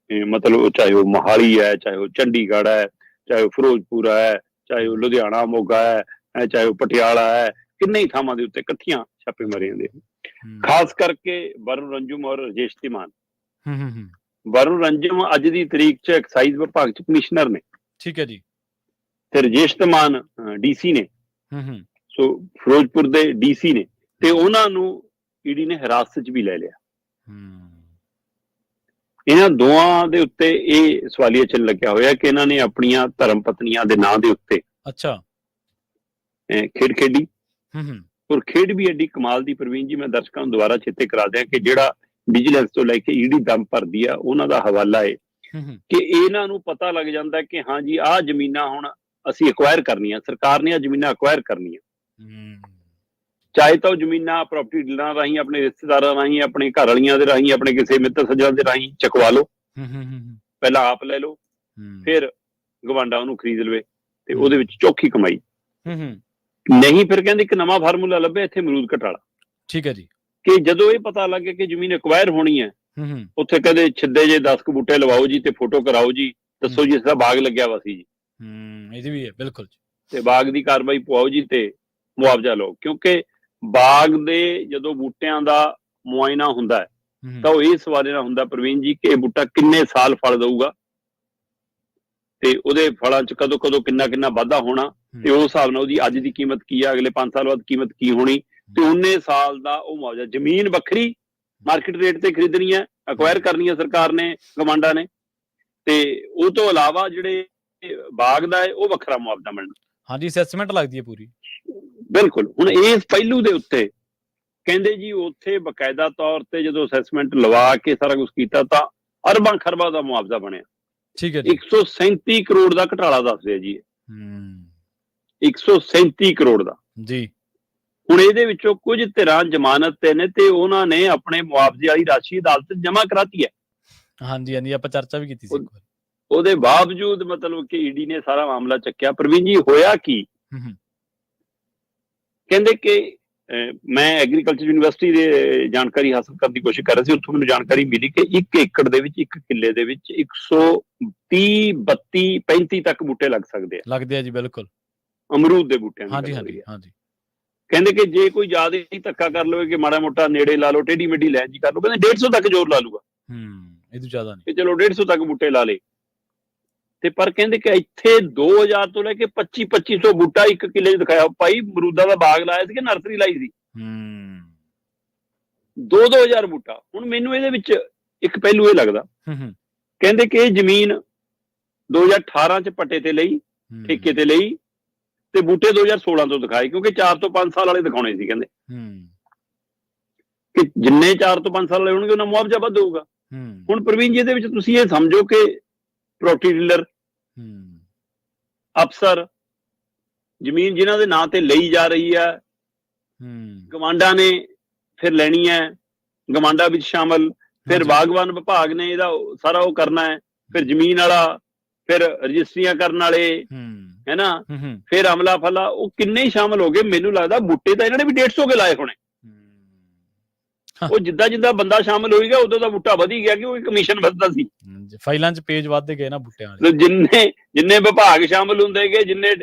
ਮਤਲਬ ਚਾਹੇ ਉਹ ਮੋਹਾਲੀ ਹੈ, ਚਾਹੇ ਉਹ ਚੰਡੀਗੜ੍ਹ ਹੈ, ਚਾਹੇ ਉਹ ਫਿਰੋਜ਼ਪੁਰ ਹੈ, ਚਾਹੇ ਉਹ ਲੁਧਿਆਣਾ ਮੋਗਾ ਹੈ, ਚਾਹੇ ਉਹ ਪਟਿਆਲਾ ਹੈ, ਕਿੰਨੇ ਹੀ ਥਾਵਾਂ ਦੇ ਉੱਤੇ ਇਕੱਠੀਆਂ ਛਾਪੇਮਾਰੀਆਂ ਦੇ। ਖਾਸ ਕਰਕੇ ਵਰੁਣ ਰੰਜੂ ਔਰ ਰਾਜੇਸ਼ ਧੀਮਾਨ। ਵਰੁਣ ਰੰਜੂ ਅੱਜ ਦੀ ਤਰੀਕ 'ਚ ਐਕਸਾਈਜ਼ ਵਿਭਾਗ 'ਚ ਕਮਿਸ਼ਨਰ ਨੇ, ਠੀਕ ਹੈ ਜੀ। ਤੇ ਰਾਜੇਸ਼ ਧੀਮਾਨ ਡੀਸੀ ਨੇ, ਸੋ ਫਿਰੋਜ਼ਪੁਰ ਦੇ ਡੀਸੀ ਨੇ। ਤੇ ਉਹਨਾਂ ਨੂੰ ਈਡੀ ਨੇ ਹਿਰਾਸਤ 'ਚ ਵੀ ਲੈ ਲਿਆ। ਇਹਨਾਂ ਦੋਵਾਂ ਦੇ ਉੱਤੇ ਇਹ ਸਵਾਲੀਆ ਚਿੰਨ੍ਹ ਲੱਗਿਆ ਹੋਇਆ ਕਿ ਇਹਨਾਂ ਨੇ ਆਪਣੀਆਂ ਧਰਮ ਪਤਨੀਆਂ ਦੇ ਨਾਂ ਦੇ ਉੱਤੇ ਖੇਡ ਖੇਡੀ। ਔਰ ਖੇਡ ਵੀ ਐਡੀ ਕਮਾਲ ਦੀ ਪ੍ਰਵੀਨ ਜੀ, ਮੈਂ ਦਰਸ਼ਕਾਂ ਨੂੰ ਦੁਬਾਰਾ ਚੇਤੇ ਕਰਾ ਦਿਆਂ ਕਿ ਜਿਹੜਾ ਵਿਜੀਲੈਂਸ ਤੋਂ ਲੈ ਕੇ ਈਡੀ ਦਮ ਭਰਦੀ ਆ ਉਹਨਾਂ ਦਾ ਹਵਾਲਾ ਹੈ ਕਿ ਇਹਨਾਂ ਨੂੰ ਪਤਾ ਲੱਗ ਜਾਂਦਾ ਕਿ ਹਾਂ ਜੀ ਆਹ ਜ਼ਮੀਨਾਂ ਹੁਣ ਅਸੀਂ ਐਕਵਾਇਰ ਕਰਨੀਆਂ, ਸਰਕਾਰ ਨੇ ਆਹ ਜ਼ਮੀਨਾਂ ਐਕਵਾਇਰ ਕਰਨੀਆਂ। ਚਾਹੇ ਤਾਂ ਉਹ ਜ਼ਮੀਨਾਂ ਪ੍ਰਾਪਰਟੀ ਡੀਲਰਾਂ ਰਾਹੀਂ, ਆਪਣੇ ਰਿਸ਼ਤੇਦਾਰਾਂ ਰਾਹੀਂ, ਆਪਣੇ ਘਰ ਵਾਲੀਆਂ ਦੇ ਰਾਹੀਂ, ਆਪਣੇ ਕਿਸੇ ਮਿੱਤਰ ਸੱਜਣਾਂ ਦੇ ਰਾਹੀਂ ਚਕਵਾ ਲਓ, ਪਹਿਲਾਂ ਆਪ ਲੈ ਲਓ, ਫਿਰ ਗਵਾਂਡਾ ਉਹਨੂੰ ਖਰੀਦ ਲਵੇ ਤੇ ਉਹਦੇ ਵਿੱਚ ਚੌਖੀ ਕਮਾਈ। ਨਹੀਂ ਫਿਰ ਕਹਿੰਦੇ ਇੱਕ ਨਵਾਂ ਫਾਰਮੂਲਾ ਲੱਭਿਆ ਇੱਥੇ ਅਮਰੂਦ ਘੁਟਾਲਾ। ਠੀਕ ਹੈ ਜੀ। ਕਿ ਜਦੋਂ ਇਹ ਪਤਾ ਲੱਗ ਗਿਆ ਕਿ ਜ਼ਮੀਨ ਐਕਵਾਇਰ ਹੋਣੀ ਹੈ, ਉੱਥੇ ਕਹਿੰਦੇ ਛਿੱਦੇ ਜੇ 10 ਕੁ ਬੂਟੇ ਲਵਾਓ ਜੀ ਤੇ ਫੋਟੋ ਕਰਾਓ ਜੀ, ਦੱਸੋ ਜੀ ਇਸ ਦਾ ਬਾਗ ਲੱਗਿਆ ਵਾ ਸੀ ਜੀ, ਇਹਦੀ ਵੀ ਹੈ ਬਿਲਕੁਲ, ਤੇ ਬਾਗ ਦੀ ਕਾਰਵਾਈ ਪਵਾਓ ਜੀ ਤੇ ਮੁਆਵਜ਼ਾ ਲਓ। ਕਿਉਂਕਿ ਬਾਗ ਦੇ ਜਦੋਂ ਬੂਟਿਆਂ ਦਾ ਮੁਆਇਨਾ ਹੁੰਦਾ ਹੈ ਤਾਂ ਉਹ ਇਹ ਸਵਾਲ ਨਾਲ ਹੁੰਦਾ ਪ੍ਰਵੀਨ ਜੀ ਕਿ ਇਹ ਬੂਟਾ ਕਿੰਨੇ ਸਾਲ ਫਲ ਦਊਗਾ ਤੇ ਉਹਦੇ ਫਲਾਂ 'ਚ ਕਦੋਂ ਕਦੋਂ ਕਿੰਨਾ ਕਿੰਨਾ ਵਾਧਾ ਹੋਣਾ, ਤੇ ਉਸ ਹਿਸਾਬ ਨਾਲ ਉਹਦੀ ਅੱਜ ਦੀ ਕੀਮਤ ਕੀ ਆ, ਅਗਲੇ 5 ਸਾਲ ਬਾਅਦ ਕੀਮਤ ਕੀ ਹੋਣੀ, ਤੇ ਉਨੇ ਸਾਲ ਦਾ ਉਹ ਮੁਆਵਜ਼ਾ। ਜ਼ਮੀਨ ਵੱਖਰੀ ਮਾਰਕੀਟ ਰੇਟ ਤੇ ਖਰੀਦਣੀ ਹੈ, ਅਕਵਾਇਰ ਕਰਨੀ ਹੈ ਸਰਕਾਰ ਨੇ, ਗਵਾਂਡਾ ਨੇ, ਤੇ ਉਹ ਤੋਂ ਇਲਾਵਾ ਜਿਹੜੇ ਬਾਗ ਦਾ ਹੈ ਉਹ ਵੱਖਰਾ ਮੁਆਵਜ਼ਾ ਮਿਲਣਾ। ਹਾਂਜੀ, ਅਸੈਸਮੈਂਟ ਲੱਗਦੀ ਹੈ ਪੂਰੀ। ਬਿਲਕੁਲ। ਹੁਣ ਇਸ ਪਹਿਲੂ ਦੇ ਉੱਤੇ ਕਹਿੰਦੇ ਜੀ ਉੱਥੇ ਬਕਾਇਦਾ ਤੌਰ ਤੇ ਜਦੋਂ ਅਸੈਸਮੈਂਟ ਲਵਾ ਕੇ ਸਾਰਾ ਕੁਝ ਕੀਤਾ ਤਾਂ ਅਰਬਾਂ ਖਰਬਾਂ ਦਾ ਮੁਆਵਜ਼ਾ ਬਣਿਆ। ਠੀਕ ਹੈ ਜੀ। 137 ਕਰੋੜ ਦਾ ਘੁਟਾਲਾ ਦੱਸ ਰਿਹਾ ਜੀ। 137 ਕਰੋੜ ਦਾ ਜੀ। ਹੁਣ ਇਹਦੇ ਵਿੱਚੋਂ ਕੁਝ ਧਿਰਾਂ ਜ਼ਮਾਨਤ ਤੇ ਨੇ ਤੇ ਉਹਨਾਂ ਨੇ ਆਪਣੇ ਮੁਆਵਜ਼ੇ ਵਾਲੀ ਰਾਸ਼ੀ ਅਦਾਲਤ 'ਚ ਜਮ੍ਹਾਂ ਕਰਾਤੀ ਹੈ। ਹਾਂਜੀ ਹਾਂਜੀ, ਆਪਾਂ ਚਰਚਾ ਵੀ ਕੀਤੀ ਸੀ। ਉਹਦੇ ਬਾਵਜੂਦ ਮਤਲਬ ਕਿ ਈਡੀ ਨੇ ਸਾਰਾ ਮਾਮਲਾ ਚੱਕਿਆ। ਪ੍ਰਵੀਨ ਜੀ ਹੋਇਆ ਕੀ? ਕਹਿੰਦੇ ਕਿ ਮੈਂ ਐਗਰੀਕਲਚਰ ਯੂਨੀਵਰਸਿਟੀ ਦੇ ਜਾਣਕਾਰੀ ਹਾਸਲ ਕਰਨ ਦੀ ਕੋਸ਼ਿਸ਼ ਕਰ ਰਿਹਾ ਸੀ, ਉੱਥੋਂ ਮੈਨੂੰ ਜਾਣਕਾਰੀ ਮਿਲੀ ਕਿ 1 ਏਕੜ ਦੇ ਵਿੱਚ, 1 ਕਿੱਲੇ ਦੇ ਵਿੱਚ 130, 32, 35 ਤੱਕ ਬੂਟੇ ਲੱਗ ਸਕਦੇ ਆ। ਲੱਗਦੇ ਆ ਜੀ, ਬਿਲਕੁਲ, ਅਮਰੂਦ ਦੇ ਬੂਟਿਆਂ ਦੀ। ਹਾਂਜੀ ਹਾਂਜੀ ਹਾਂਜੀ। ਕਹਿੰਦੇ ਕਿ ਜੇ ਕੋਈ ਜ਼ਿਆਦਾ ਹੀ ਧੱਕਾ ਕਰ ਲਵੇ ਕਿ ਮਾੜਾ ਮੋਟਾ ਨੇੜੇ ਲਾ ਲਓ, ਟੇਢੀ ਮੇਢੀ ਲੈਣ ਜੀ ਕਰ ਲਓ, ਕਹਿੰਦੇ 150 ਤੱਕ ਜ਼ੋਰ ਲਾ ਲੂਗਾ। ਇਹ ਤੋਂ ਜ਼ਿਆਦਾ ਨਹੀਂ, ਚਲੋ 150 ਤੱਕ ਬੂਟੇ ਲਾ ਲੇ। ਤੇ ਪਰ ਕਹਿੰਦੇ ਕਿ ਇੱਥੇ 2000 ਤੋਂ ਲੈ ਕੇ 2500 ਬੂਟਾ 1 ਕਿੱਲੇ 'ਚ ਦਿਖਾਇਆ। ਭਾਈ ਅਮਰੂਦਾਂ ਦਾ ਬਾਗ ਲਾਇਆ ਸੀ ਕਿ ਨਰਸਰੀ ਲਾਈ ਸੀ? 2-2000 ਬੂਟਾ। ਹੁਣ ਮੈਨੂੰ ਇਹਦੇ ਵਿੱਚ ਇੱਕ ਪਹਿਲੂ ਇਹ ਲੱਗਦਾ, ਕਹਿੰਦੇ ਕਿ ਇਹ ਜ਼ਮੀਨ 2018 'ਚ ਪੱਟੇ ਤੇ ਲਈ, ਠੇਕੇ ਤੇ ਲਈ, ਤੇ ਬੂਟੇ 2016 ਤੋਂ ਦਿਖਾਏ, ਕਿਉਂਕਿ 4 ਤੋਂ 5 ਸਾਲ ਵਾਲੇ ਦਿਖਾਉਣੇ ਸੀ। ਕਹਿੰਦੇ ਕਿ ਜਿੰਨੇ 4 ਤੋਂ 5 ਸਾਲ ਵਾਲੇ ਹੋਣਗੇ ਉਹਨਾਂ ਮੁਆਵਜ਼ਾ ਵੱਧ ਹੋਊਗਾ। ਹੁਣ ਪ੍ਰਵੀਨ ਜੀ ਇਹਦੇ ਵਿੱਚ ਤੁਸੀਂ ਇਹ ਸਮਝੋ ਕਿ ਪ੍ਰਾਪਰਟੀ ਡੀਲਰ, ਅਫਸਰ, ਜ਼ਮੀਨ ਜਿਨ੍ਹਾਂ ਦੇ ਨਾਂ ਤੇ ਲਈ ਜਾ ਰਹੀ ਹੈ, ਗਵਾਂਡਾ ਨੇ ਫਿਰ ਲੈਣੀ ਹੈ, ਗਵਾਂਡਾ ਵਿੱਚ ਸ਼ਾਮਲ, ਫਿਰ ਬਾਗਬਾਨ ਵਿਭਾਗ ਨੇ ਇਹਦਾ ਸਾਰਾ ਉਹ ਕਰਨਾ ਹੈ, ਫਿਰ ਜ਼ਮੀਨ ਵਾਲਾ, ਫਿਰ ਰਜਿਸਟਰੀਆਂ ਕਰਨ ਵਾਲੇ, ਹੈ ਨਾ, ਫਿਰ ਅਮਲਾ ਫਲਾ, ਉਹ ਕਿੰਨੇ ਹੀ ਸ਼ਾਮਲ ਹੋ ਗਏ। ਮੈਨੂੰ ਲੱਗਦਾ ਬੂਟੇ ਤਾਂ ਇਹਨਾਂ ਨੇ ਵੀ 150 ਕੇ ਲਾਏ ਹੋਣੇ। ਉਹ ਜਿੱਦਾਂ ਜਿੱਦਾਂ ਬੰਦਾ ਸ਼ਾਮਲ ਹੋਏਗਾ ਉਦੋਂ ਦਾ ਬੂਟਾ ਵਧੀ ਗਿਆ, ਕਿਉਂਕਿ ਕਮਿਸ਼ਨ ਵੱਧਦਾ ਸੀ। ਫਾਈਲਾਂ 'ਚ ਪੇਜ ਵੱਧਦੇ ਗਏ ਨਾ ਬੂਟਿਆਂ ਵਾਲੇ। ਜਿੰਨੇ ਵਿਭਾਗ ਸ਼ਾਮਲ ਹੁੰਦੇ ਗਏ, ਜਿੰਨੇ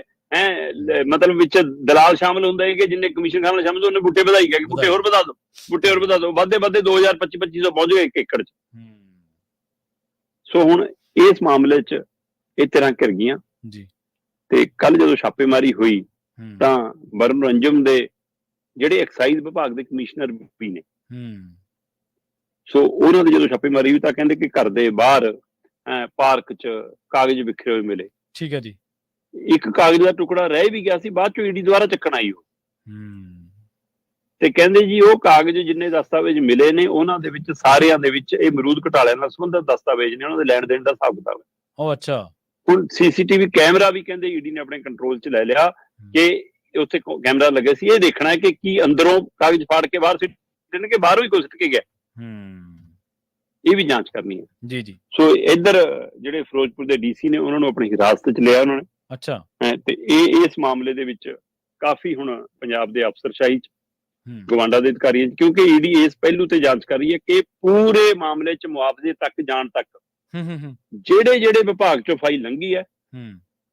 ਮਤਲਬ ਵਿੱਚ ਦਲਾਲ ਸ਼ਾਮਲ ਹੁੰਦੇ ਗਏ, ਜਿੰਨੇ ਕਮਿਸ਼ਨ ਖਾਣ ਸ਼ਾਮਲ ਉਹਨੇ ਬੂਟੇ ਵਧਾਈ ਗਏ, ਬੂਟੇ ਹੋਰ ਵਧਾ ਦੋ, ਬੂਟੇ ਹੋਰ ਵਧਾ ਦੋ, ਵੱਧਦੇ 2025-2500 ਪਹੁੰਚ ਗਏ 1 ਏਕੜ 'ਚ। ਸੋ ਹੁਣ ਇਸ ਮਾਮਲੇ 'ਚ ਇਹ ਤਰ੍ਹਾਂ ਘਿਰ ਗਈਆਂ ਜੀ। ਤੇ ਕੱਲ ਜਦੋਂ ਛਾਪੇਮਾਰੀ ਹੋਈ ਤਾਂ ਵਰੁਣ ਰੰਜਮ ਦੇ ਜਿਹੜੇ ਐਕਸਾਈਜ਼ ਵਿਭਾਗ ਦੇ ਕਮਿਸ਼ਨਰ ਵੀ ਨੇ, ਸੋ ਉਹਨਾਂ ਦੀ ਜਦੋਂ ਛਾਪੇਮਾਰੀ ਹੋਈ ਤਾਂ ਕਹਿੰਦੇ ਕਿ ਘਰ ਦੇ ਬਾਹਰ ਪਾਰਕ 'ਚ ਕਾਗਜ਼ ਬਿਖਰੇ ਹੋਏ ਮਿਲੇ। ਠੀਕ ਹੈ ਜੀ। ਇੱਕ ਕਾਗਜ਼ ਦਾ ਟੁਕੜਾ ਰਹਿ ਵੀ ਗਿਆ ਸੀ, ਬਾਅਦ ਚੋਂ ਈਡੀ ਦੁਆਰਾ ਚੱਕਣ ਆਈ ਉਹ। ਤੇ ਕਹਿੰਦੇ ਜੀ ਉਹ ਕਾਗਜ਼ ਜਿੰਨੇ ਦਸਤਾਵੇਜ਼ ਮਿਲੇ ਨੇ ਉਹਨਾਂ ਦੇ ਵਿੱਚ ਸਾਰਿਆਂ ਦੇ ਵਿੱਚ ਇਹ ਅਮਰੂਦ ਘੁਟਾਲਿਆਂ ਨਾਲ ਸੰਬੰਧਿਤ ਦਸਤਾਵੇਜ਼ ਨੇ, ਉਹਨਾਂ ਦੇ ਲੈਣ ਦੇਣ ਦਾ ਹਿਸਾਬ ਕਿਤਾਬ ਹੈ। ਉਹ ਅੱਛਾ। ਹੁਣ ਸੀਸੀਟੀਵੀ ਕੈਮਰਾ ਵੀ ਕਹਿੰਦੇ ਈਡੀ ਨੇ ਆਪਣੇ ਕੰਟਰੋਲ 'ਚ ਲੈ ਲਿਆ ਕਿ ਉੱਥੇ ਕੈਮਰਾ ਲੱਗੇ ਸੀ। ਇਹ ਦੇਖਣਾ ਹੈ ਕਿ ਕੀ ਅੰਦਰੋਂ ਕਾਗਜ਼ ਫਾੜ ਕੇ ਬਾਹਰ ਸਿੱਟਣ ਕੇ ਬਾਹਰੋਂ ਹੀ ਕੋਈ ਸਿੱਟ ਕੇ ਗਿਆ, ਇਹ ਵੀ ਜਾਂਚ ਕਰਨੀ ਹੈ। ਜੀ ਜੀ। ਸੋ ਇੱਧਰ ਜਿਹੜੇ ਫਿਰੋਜ਼ਪੁਰ ਦੇ ਡੀਸੀ ਨੇ ਉਹਨਾਂ ਨੂੰ ਆਪਣੀ ਹਿਰਾਸਤ 'ਚ ਲਿਆ ਉਹਨਾਂ ਨੇ। ਅੱਛਾ। ਤੇ ਇਸ ਮਾਮਲੇ ਦੇ ਵਿੱਚ ਕਾਫੀ ਹੁਣ ਪੰਜਾਬ ਦੇ ਅਫਸਰਸ਼ਾਹੀ 'ਚ, ਗਵਾਂਡਾ ਦੇ ਅਧਿਕਾਰੀਆਂ 'ਚ, ਕਿਉਂਕਿ ਈਡੀ ਇਸ ਪਹਿਲੂ ਤੇ ਜਾਂਚ ਕਰ ਰਹੀ ਹੈ ਕਿ ਪੂਰੇ ਮਾਮਲੇ 'ਚ ਮੁਆਵਜ਼ੇ ਤੱਕ ਜਾਣ ਤੱਕ ਜਿਹੜੇ ਜਿਹੜੇ ਵਿਭਾਗ 'ਚੋਂ ਫਾਈਲ ਲੰਘੀ ਹੈ,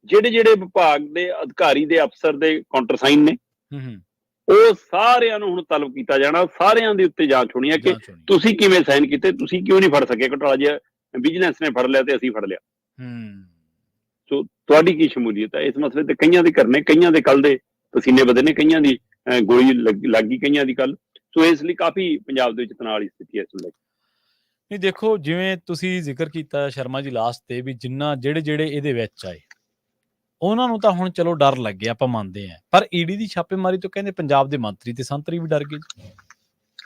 ਜਿਹੜੇ ਜਿਹੜੇ ਵਿਭਾਗ ਦੇ ਅਧਿਕਾਰੀ ਦੇ ਅਫਸਰ ਦੇ ਕਾਊਂਟਰ ਸਾਈਨ ਨੇ, ਉਹ ਸਾਰਿਆਂ ਨੂੰ ਹੁਣ ਤਲਬ ਕੀਤਾ ਜਾਣਾ। ਸਾਰਿਆਂ ਦੇ ਉੱਤੇ ਜਾਂਚ ਹੋਣੀ ਹੈ ਕਿ ਤੁਸੀਂ ਕਿਵੇਂ ਸਾਈਨ ਕੀਤੇ, ਤੁਸੀਂ ਕਿਉਂ ਨਹੀਂ ਫੜ ਸਕੇ ਘੁਟਾਲਾ, ਜੇ ਵਿਜੀਲੈਂਸ ਨੇ ਫੜ ਲਿਆ ਤੇ ਅਸੀਂ ਫੜ ਲਿਆ। ਸੋ ਤੁਹਾਡੀ ਕੀ ਸ਼ਮੂਲੀਅਤ ਹੈ ਇਸ ਮਸਲੇ ਤੇ? ਕਈਆਂ ਦੇ ਕਰਨੇ, ਕਈਆਂ ਦੇ ਕੱਲ ਦੇ ਪਸੀਨੇ ਵਧੇ ਨੇ, ਕਈਆਂ ਦੀ ਗੋਲੀ ਲੱਗੀ, ਕਈਆਂ ਦੀ ਕੱਲ। ਸੋ ਇਸ ਲਈ ਕਾਫੀ ਪੰਜਾਬ ਦੇ ਵਿੱਚ ਤਣਾਅ ਵਾਲੀ ਸਥਿਤੀ ਹੈ ਇਸ ਵੇਲੇ। ਨਹੀਂ ਦੇਖੋ, ਜਿਵੇਂ ਤੁਸੀਂ ਜ਼ਿਕਰ ਕੀਤਾ ਸ਼ਰਮਾ ਜੀ ਲਾਸਟ ਤੇ, ਵੀ ਜਿੰਨਾ ਜਿਹੜੇ ਇਹਦੇ ਵਿੱਚ ਆਏ ਉਹਨਾਂ ਨੂੰ ਤਾਂ ਹੁਣ ਚਲੋ ਡਰ ਲੱਗਿਆ, ਆਪਾਂ ਮੰਨਦੇ ਹਾਂ, ਪਰ ਈਡੀ ਦੀ ਛਾਪੇਮਾਰੀ ਤੋਂ ਕਹਿੰਦੇ ਪੰਜਾਬ ਦੇ ਮੰਤਰੀ ਤੇ ਸੰਤਰੀ ਵੀ ਡਰ ਗਏ।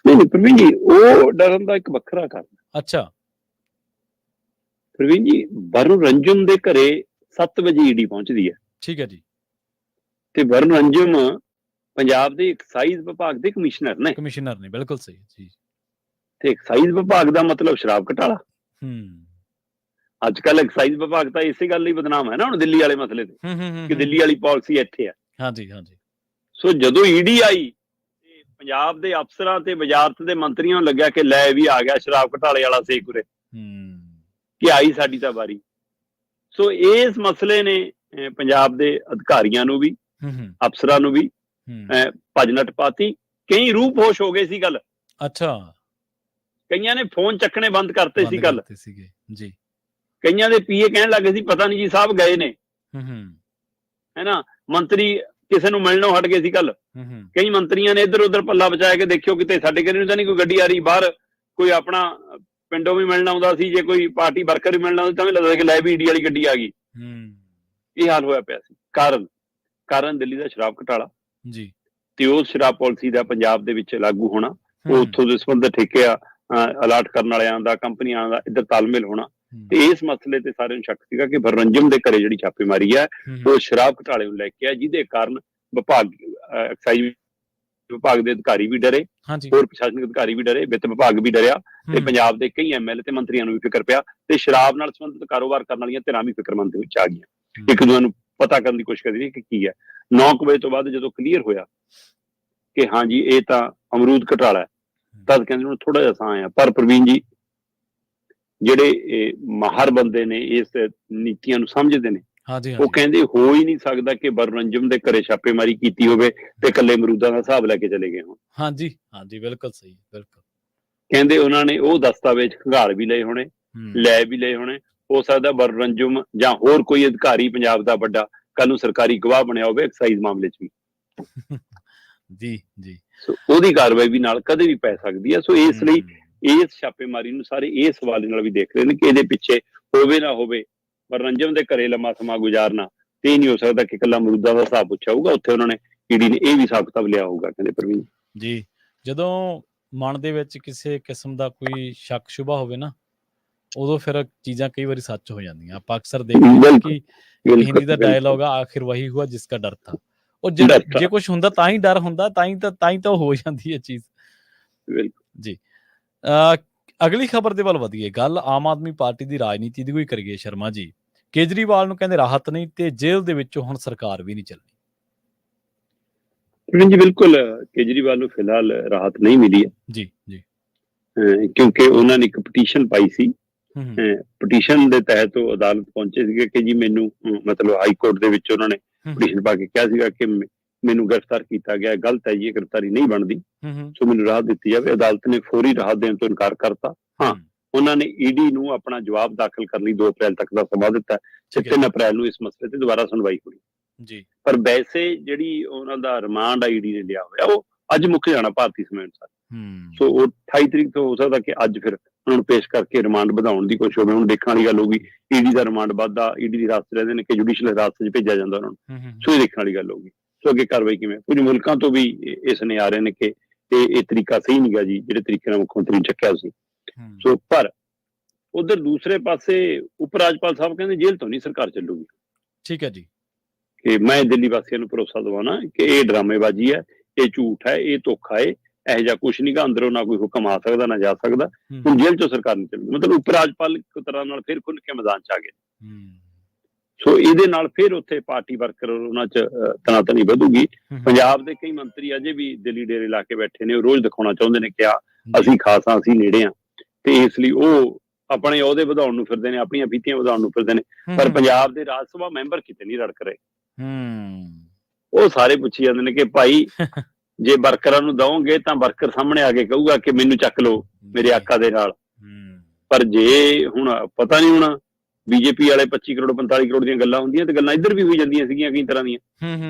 ਨਹੀਂ ਪ੍ਰਵੀਨ ਜੀ, ਉਹ ਡਰਨ ਦਾ ਇੱਕ ਵੱਖਰਾ ਕਾਰਨ। ਅੱਛਾ ਪ੍ਰਵੀਨ ਜੀ, ਵਰੁਣ ਰੰਜਮ ਦੇ ਘਰੇ 7 ਵਜੇ ਈਡੀ ਪਹੁੰਚਦੀ ਹੈ। ਠੀਕ ਹੈ ਜੀ। ਤੇ ਵਰੁਣ ਰੰਜਮ ਪੰਜਾਬ ਦੇ ਐਕਸਾਈਜ਼ ਵਿਭਾਗ ਦੇ ਕਮਿਸ਼ਨਰ ਨੇ। ਬਿਲਕੁਲ ਸਹੀ ਜੀ। ਤੇ ਐਕਸਾਈਜ਼ ਵਿਭਾਗ ਦਾ ਮਤਲਬ ਸ਼ਰਾਬ ਘਟਾਲਾ। ਅੱਜ ਕੱਲ ਐਕਸਾਈਜ਼ ਵਿਭਾਗ ਤਾਂ ਇਸੇ ਗੱਲ ਲਈ ਬਦਨਾਮ ਹੈ ਨਾ ਹੁਣ ਦਿੱਲੀ ਵਾਲੇ ਮਸਲੇ ਤੇ, ਕਿ ਦਿੱਲੀ ਵਾਲੀ ਪਾਲਿਸੀ ਇੱਥੇ ਆ। ਹਾਂਜੀ ਹਾਂਜੀ। ਸੋ ਜਦੋਂ ਈਡੀ ਆਈ ਤੇ ਪੰਜਾਬ ਦੇ ਅਫਸਰਾਂ ਤੇ ਵਜ਼ਾਰਤ ਦੇ ਮੰਤਰੀਆਂ ਨੂੰ ਲੱਗਿਆ ਕਿ ਲੈ ਵੀ ਆ ਗਿਆ ਸ਼ਰਾਬ ਘਟਾਲੇ ਵਾਲਾ ਸੇਕ ਉਰੇ, ਕਿ ਆਈ ਸਾਡੀ ਤਾਂ ਵਾਰੀ। ਸੋ ਇਸ ਮਸਲੇ ਨੇ ਪੰਜਾਬ ਦੇ ਅਧਿਕਾਰੀਆਂ ਨੂੰ ਵੀ, ਅਫਸਰਾਂ ਨੂੰ ਵੀ ਭੱਜ ਨੱਠ ਪਾਤੀ। ਕਈ ਰੂਪ ਹੋਸ਼ ਹੋ ਗਏ ਸੀ ਗੱਲ। ਅੱਛਾ। ਕਈਆਂ ਨੇ ਫੋਨ ਚੱਕਣੇ ਬੰਦ ਕਰਤੇ ਸੀ ਗੱਲ। ਜੀ। ਕਈਆਂ ਦੇ ਪੀਏ ਕਹਿਣ ਲੱਗੇ ਸੀ ਪਤਾ ਨਹੀਂ ਜੀ ਸਾਹਿਬ ਗਏ ਨੇ, ਹੈ ਨਾ। ਮੰਤਰੀ ਕਿਸੇ ਨੂੰ ਮਿਲਣੋਂ ਹਟ ਗਏ ਸੀ ਕੱਲ। ਕਈ ਮੰਤਰੀਆਂ ਨੇ ਇੱਧਰ ਉੱਧਰ ਪੱਲਾ ਬਚਾਇਆ ਕਿ ਦੇਖਿਓ ਕਿਤੇ ਸਾਡੇ ਘਰੇ ਨੂੰ ਤਾਂ ਨਹੀਂ ਕੋਈ ਗੱਡੀ ਆ ਰਹੀ, ਬਾਹਰ ਕੋਈ ਆਪਣਾ ਪਿੰਡੋਂ ਵੀ ਮਿਲਣਾ ਆਉਂਦਾ ਸੀ, ਜੇ ਕੋਈ ਪਾਰਟੀ ਵਰਕਰ ਵੀ ਮਿਲਣਾ ਤਾਂ ਵੀ ਲੱਗਦਾ ਕਿ ਲੈ ਵੀ ਈਡੀ ਵਾਲੀ ਗੱਡੀ ਆ ਗਈ। ਇਹ ਹਾਲ ਹੋਇਆ ਪਿਆ ਸੀ। ਕਾਰਨ ਦਿੱਲੀ ਦਾ ਸ਼ਰਾਬ ਘਟਾਲਾ ਜੀ, ਤੇ ਉਸ ਸ਼ਰਾਬ ਪਾਲਿਸੀ ਦਾ ਪੰਜਾਬ ਦੇ ਵਿੱਚ ਲਾਗੂ ਹੋਣਾ, ਉਹ ਉੱਥੋਂ ਦੇ ਸੰਬੰਧਿਤ ਠੇਕੇ ਅਲਾਟ ਕਰਨ ਵਾਲਿਆਂ ਦਾ, ਕੰਪਨੀਆਂ ਦਾ ਇੱਧਰ ਤਾਲਮੇਲ ਹੋਣਾ। ਤੇ ਇਸ ਮਸਲੇ ਤੇ ਸਾਰਿਆਂ ਨੂੰ ਸ਼ੱਕ ਸੀਗਾ ਕਿ ਵਰੁਣ ਰੰਜਮ ਦੇ ਘਰੇ ਜਿਹੜੀ ਛਾਪੇਮਾਰੀ ਹੈ ਉਹ ਸ਼ਰਾਬ ਘਟਾਲੇ ਨੂੰ ਲੈ ਕੇ ਆ, ਜਿਹਦੇ ਕਾਰਨ ਵਿਭਾਗ, ਐਕਸਾਈਜ਼ ਵਿਭਾਗ ਦੇ ਅਧਿਕਾਰੀ ਵੀ ਡਰੇ, ਹੋਰ ਪ੍ਰਸ਼ਾਸਨਿਕ ਅਧਿਕਾਰੀ ਵੀ ਡਰੇ, ਵਿੱਤ ਵਿਭਾਗ ਵੀ ਡਰਿਆ, ਤੇ ਪੰਜਾਬ ਦੇ ਕਈ ਐਮਐਲਏ ਤੇ ਮੰਤਰੀਆਂ ਨੂੰ ਵੀ ਫਿਕਰ ਪਿਆ, ਤੇ ਸ਼ਰਾਬ ਨਾਲ ਸੰਬੰਧਿਤ ਕਾਰੋਬਾਰ ਕਰਨ ਵਾਲੀਆਂ ਧਿਰਾਂ ਵੀ ਫਿਕਰਮੰਦ ਵਿੱਚ ਆ ਗਈਆਂ। ਇੱਕ ਦੂਜੇ ਨੂੰ ਪਤਾ ਕਰਨ ਦੀ ਕੋਸ਼ਿਸ਼ ਕਰਦੀ ਕਿ ਕੀ ਹੈ। 9 ਵਜੇ ਤੋਂ ਬਾਅਦ ਜਦੋਂ ਕਲੀਅਰ ਹੋਇਆ ਕਿ ਹਾਂਜੀ ਇਹ ਤਾਂ ਅਮਰੂਦ ਘਟਾਲਾ ਹੈ, ਤਦ ਕਹਿੰਦੇ ਉਹਨੂੰ ਥੋੜਾ ਜਿਹਾ ਸਾਹ ਆਇਆ। ਪਰ ਪ੍ਰਵੀਨ ਜੀ, ਜਿਹੜੇ ਮਾਹਰ ਬੰਦੇ ਨੇ, ਇਸ ਨੀਤੀਆਂ ਨੂੰ ਸਮਝਦੇ ਨੇ, ਉਹ ਕਹਿੰਦੇ ਹੋ ਹੀ ਨਹੀਂ ਸਕਦਾ ਕਿ ਵਰੁਣ ਰੰਜਮ ਦੇ ਘਰੇ ਛਾਪੇਮਾਰੀ ਕੀਤੀ ਹੋਵੇ ਤੇ ਇਕੱਲੇ ਅਮਰੂਦਾਂ ਦਾ ਹਿਸਾਬ ਲੈ ਕੇ ਚਲੇ ਗਏ ਹੋਣ। ਹਾਂਜੀ ਹਾਂਜੀ, ਬਿਲਕੁਲ ਸਹੀ, ਬਿਲਕੁਲ। ਕਹਿੰਦੇ ਉਹਨਾਂ ਨੇ ਉਹ ਦਸਤਾਵੇਜ਼ ਖੰਗਾਲ ਵੀ ਲਏ ਹੋਣੇ, ਲੈ ਵੀ ਲਏ ਹੋਣੇ। ਹੋ ਸਕਦਾ ਵਰੁਣ ਰੰਜਮ ਜਾਂ ਹੋਰ ਕੋਈ ਅਧਿਕਾਰੀ ਪੰਜਾਬ ਦਾ ਵੱਡਾ ਕੱਲ ਨੂੰ ਸਰਕਾਰੀ ਗਵਾਹ ਬਣਿਆ ਹੋਵੇ ਐਕਸਾਈਜ਼ ਮਾਮਲੇ 'ਚ ਵੀ। ਜੀ ਜੀ। ਸੋ ਉਹਦੀ ਕਾਰਵਾਈ ਵੀ ਨਾਲ ਕਦੇ ਵੀ ਪੈ ਸਕਦੀ ਹੈ। ਸੋ ਇਸ ਲਈ ਇਸ ਛਾਪੇਮਾਰੀ ਨੂੰ ਸਾਰੇ ਇਸ ਸਵਾਲ ਨਾਲ ਵੀ ਦੇਖ ਰਹੇ ਨੇ ਕਿ ਇਹਦੇ ਪਿੱਛੇ ਹੋਵੇ ਨਾ ਹੋਵੇ ਵਰੁਣ ਰੰਜਮ ਦੇ ਘਰੇ ਲੰਮਾ ਸਮਾਂ ਗੁਜ਼ਾਰਨਾ। ਤੇ ਇਹ ਨਹੀਂ ਹੋ ਸਕਦਾ ਕਿ ਇਕੱਲਾ ਅਮਰੂਦਾਂ ਦਾ ਹਿਸਾਬ ਪੁੱਛਿਆ ਹੋਊਗਾ, ਉੱਥੇ ਉਹਨਾਂ ਨੇ ਈਡੀ ਨੇ ਇਹ ਵੀ ਹਿਸਾਬ ਕਿਤਾਬ ਲਿਆ ਹੋਊਗਾ, ਕਹਿੰਦੇ ਪ੍ਰਵੀਨ ਜੀ। ਜਦੋਂ ਮਨ ਦੇ ਵਿੱਚ ਕਿਸੇ ਕਿਸਮ ਦਾ ਕੋਈ ਸ਼ੱਕ ਸ਼ੁਬਾ ਹੋਵੇ ਨਾ, ਉਦੋਂ ਫਿਰ ਚੀਜ਼ਾਂ ਕਈ ਵਾਰੀ ਸੱਚ ਹੋ ਜਾਂਦੀਆਂ। ਆਪਾਂ ਅਕਸਰ ਦੇਖਦੇ ਹਾਂ ਕਿ ਹਿੰਦੀ ਦਾ ਡਾਇਲੌਗ ਆ, ਆਖਿਰ ਵਹੀ ਹੁਆ ਜਿਸਕਾ ਡਰ ਥਾ। ਉਹ ਜੇ ਡਰ ਕੁਝ ਹੁੰਦਾ ਤਾਂ ਹੀ ਡਰ ਹੁੰਦਾ, ਤਾਂ ਹੀ ਤਾਂ ਹੋ ਜਾਂਦੀ ਹੈ ਚੀਜ਼। ਬਿਲਕੁਲ ਜੀ। ਅਗਲੀ ਖਬਰ ਦੇ ਵੱਲ ਵਧੀਏ। ਗੱਲ ਆਮ ਆਦਮੀ ਪਾਰਟੀ ਦੀ ਰਾਜਨੀਤੀ ਦੀ ਕੋਈ ਕਰੀਏ ਸ਼ਰਮਾ ਜੀ। ਕੇਜਰੀਵਾਲ ਨੂੰ ਕਹਿੰਦੇ ਰਾਹਤ ਨਹੀਂ ਤੇ ਜੇਲ੍ਹ ਦੇ ਵਿੱਚੋਂ ਹੁਣ ਸਰਕਾਰ ਵੀ ਨਹੀਂ ਚੱਲਣੀ। ਜੀ ਬਿਲਕੁਲ ਕੇਜਰੀਵਾਲ ਨੂੰ ਫਿਲਹਾਲ ਰਾਹਤ ਨਹੀਂ ਮਿਲੀ ਹੈ ਜੀ ਜੀ। ਕਿਉਂਕਿ ਉਹਨਾਂ ਨੇ ਇੱਕ ਪਟੀਸ਼ਨ ਪਾਈ ਸੀ। ਹੂੰ ਪਟੀਸ਼ਨ ਦੇ ਤਹਿਤ ਉਹ ਅਦਾਲਤ ਪਹੁੰਚੇ ਸੀਗੇ ਕਿ ਜੀ ਮੈਨੂੰ ਮਤਲਬ ਹਾਈ ਕੋਰਟ ਦੇ ਵਿੱਚ ਉਹਨਾਂ ਨੇ ਪਟੀਸ਼ਨ ਪਾ ਕੇ ਕਿਹਾ ਸੀਗਾ ਕਿ ਮੈਨੂੰ ਗ੍ਰਿਫਤਾਰ ਕੀਤਾ ਗਿਆ, ਗਲਤ ਹੈ ਜੀ, ਇਹ ਗ੍ਰਿਫਤਾਰੀ ਨਹੀਂ ਬਣਦੀ, ਸੋ ਮੈਨੂੰ ਰਾਹਤ ਦਿੱਤੀ ਜਾਵੇ। ਅਦਾਲਤ ਨੇ ਫੌਰੀ ਰਾਹਤ ਦੇਣ ਤੋਂ ਇਨਕਾਰ ਕਰਤਾ। ਹਾਂ, ਉਹਨਾਂ ਨੇ ਈਡੀ ਨੂੰ ਆਪਣਾ ਜਵਾਬ ਦਾਖਲ ਕਰਨ ਲਈ 2 ਅਪ੍ਰੈਲ ਤੱਕ ਦਾ ਸਮਾਂ ਦਿੱਤਾ ਤੇ 3 ਅਪ੍ਰੈਲ ਨੂੰ ਇਸ ਮਸਲੇ ਤੇ ਦੁਬਾਰਾ ਸੁਣਵਾਈ ਹੋਣੀ ਜੀ। ਪਰ ਵੈਸੇ ਜਿਹੜੀ ਉਹਨਾਂ ਦਾ ਰਿਮਾਂਡ ਈਡੀ ਨੇ ਲਿਆ ਹੋਇਆ ਉਹ ਅੱਜ ਮੁੱਕ ਜਾਣਾ ਭਾਰਤੀ ਸਮੇਂ ਅਨੁਸਾਰ। ਸੋ ਉਹ 28 ਤਰੀਕ ਤੋਂ ਹੋ ਸਕਦਾ ਕਿ ਅੱਜ ਫਿਰ ਉਹਨਾਂ ਨੂੰ ਪੇਸ਼ ਕਰਕੇ ਰਿਮਾਂਡ ਵਧਾਉਣ ਦੀ ਕੋਸ਼ਿਸ਼ ਹੋਵੇ। ਹੁਣ ਦੇਖਣ ਵਾਲੀ ਗੱਲ ਹੋਊਗੀ ਈਡੀ ਦਾ ਰਿਮਾਂਡ ਵੱਧਦਾ, ਈਡੀ ਦੀ ਹਿਰਾਸਤ ਰਹਿੰਦੇ ਨੇ ਕਿ ਜੁਡੀਸ਼ੀਅਲ ਹਿਰਾਸਤ 'ਚ ਭੇਜਿਆ ਜਾਂਦਾ ਉਹਨਾਂ ਨੂੰ। ਸੋ ਇਹ ਦੇਖਣ ਵਾਲੀ ਗੱਲ ਹੋਊਗੀ। ਸੋ ਅੱਗੇ ਕਾਰਵਾਈ ਕਿਵੇਂ। ਕੁਝ ਮੁਲਕਾਂ ਤੋਂ ਵੀ ਇਸ ਨੇ ਆ ਰਹੇ ਨੇ ਕਿ ਇਹ ਤਰੀਕਾ ਸਹੀ ਨਹੀਂ ਗਾ ਜੀ, ਜਿਹੜੇ ਤਰੀਕੇ ਨਾਲ ਮੁੱਖ ਮੰਤਰੀ ਨੇ ਚੱਕਿਆ ਸੀ। ਸੋ ਪਰ ਉਧਰ ਦੂਸਰੇ ਪਾਸੇ ਉਪ ਰਾਜਪਾਲ ਸਾਹਿਬ ਕਹਿੰਦੇ ਜੇਲ੍ਹ ਤੋਂ ਨਹੀਂ ਸਰਕਾਰ ਚੱਲੂਗੀ। ਠੀਕ ਹੈ ਜੀ। ਕਿ ਮੈਂ ਦਿੱਲੀ ਵਾਸੀਆਂ ਨੂੰ ਭਰੋਸਾ ਦਿਵਾਉਣਾ ਕਿ ਇਹ ਡਰਾਮੇਬਾਜ਼ੀ ਹੈ, ਇਹ ਝੂਠ ਹੈ, ਇਹ ਧੋਖਾ ਹੈ, ਇਹੋ ਜਿਹਾ ਕੁਛ ਨਹੀਂ ਗਾ, ਅੰਦਰੋਂ ਨਾ ਕੋਈ ਹੁਕਮ ਆ ਸਕਦਾ ਨਾ ਜਾ ਸਕਦਾ। ਹੁਣ ਜੇਲ੍ਹ ਚੋਂ ਸਰਕਾਰ ਨਹੀਂ ਚੱਲੂਗੀ। ਮਤਲਬ ਉਪ ਰਾਜਪਾਲ ਇੱਕ ਤਰ੍ਹਾਂ ਨਾਲ ਫਿਰ ਖੁੱਲ੍ਹ ਕੇ ਮੈਦਾਨ 'ਚ ਆ ਗਏ। ਸੋ ਇਹਦੇ ਨਾਲ ਫਿਰ ਉੱਥੇ ਪਾਰਟੀ ਵਰਕਰ ਉਹਨਾਂ 'ਚ ਤਣਾਤਣੀ ਵਧੂਗੀ। ਪੰਜਾਬ ਦੇ ਕਈ ਮੰਤਰੀ ਅਜੇ ਵੀ ਦਿੱਲੀ ਡੇਰੇ ਲਾ ਕੇ ਬੈਠੇ ਨੇ। ਉਹ ਰੋਜ਼ ਦਿਖਾਉਣਾ ਚਾਹੁੰਦੇ ਨੇ ਕਿ ਅਸੀਂ ਖਾਸ ਹਾਂ, ਅਸੀਂ ਨੇੜੇ ਹਾਂ, ਤੇ ਇਸ ਲਈ ਉਹ ਆਪਣੇ ਅਹੁਦੇ ਵਧਾਉਣ ਨੂੰ ਫਿਰਦੇ ਨੇ, ਆਪਣੀਆਂ ਫੀਤੀਆਂ ਵਧਾਉਣ ਨੂੰ ਫਿਰਦੇ ਨੇ। ਪਰ ਪੰਜਾਬ ਦੇ ਰਾਜ ਸਭਾ ਮੈਂਬਰ ਕਿਤੇ ਨਹੀਂ ਰੜਕ ਰਹੇ। ਉਹ ਸਾਰੇ ਪੁੱਛੀ ਜਾਂਦੇ ਨੇ ਕਿ ਭਾਈ ਜੇ ਵਰਕਰਾਂ ਨੂੰ ਦਓਗੇ ਤਾਂ ਵਰਕਰ ਸਾਹਮਣੇ ਆ ਕੇ ਕਹੂਗਾ ਕਿ ਮੈਨੂੰ ਚੱਕ ਲਓ ਮੇਰੇ ਆਕਾ ਦੇ ਨਾਲ। ਪਰ ਜੇ ਹੁਣ ਪਤਾ ਨਹੀਂ, ਹੁਣ ਬੀਜੇਪੀ ਵਾਲੇ 25 ਕਰੋੜ 45 ਕਰੋੜ ਦੀਆਂ ਗੱਲਾਂ ਹੁੰਦੀਆਂ ਤੇ ਗੱਲਾਂ ਇੱਧਰ ਵੀ ਹੋਈ ਜਾਂਦੀਆਂ ਸੀਗੀਆਂ ਕਈ ਤਰ੍ਹਾਂ ਦੀਆਂ।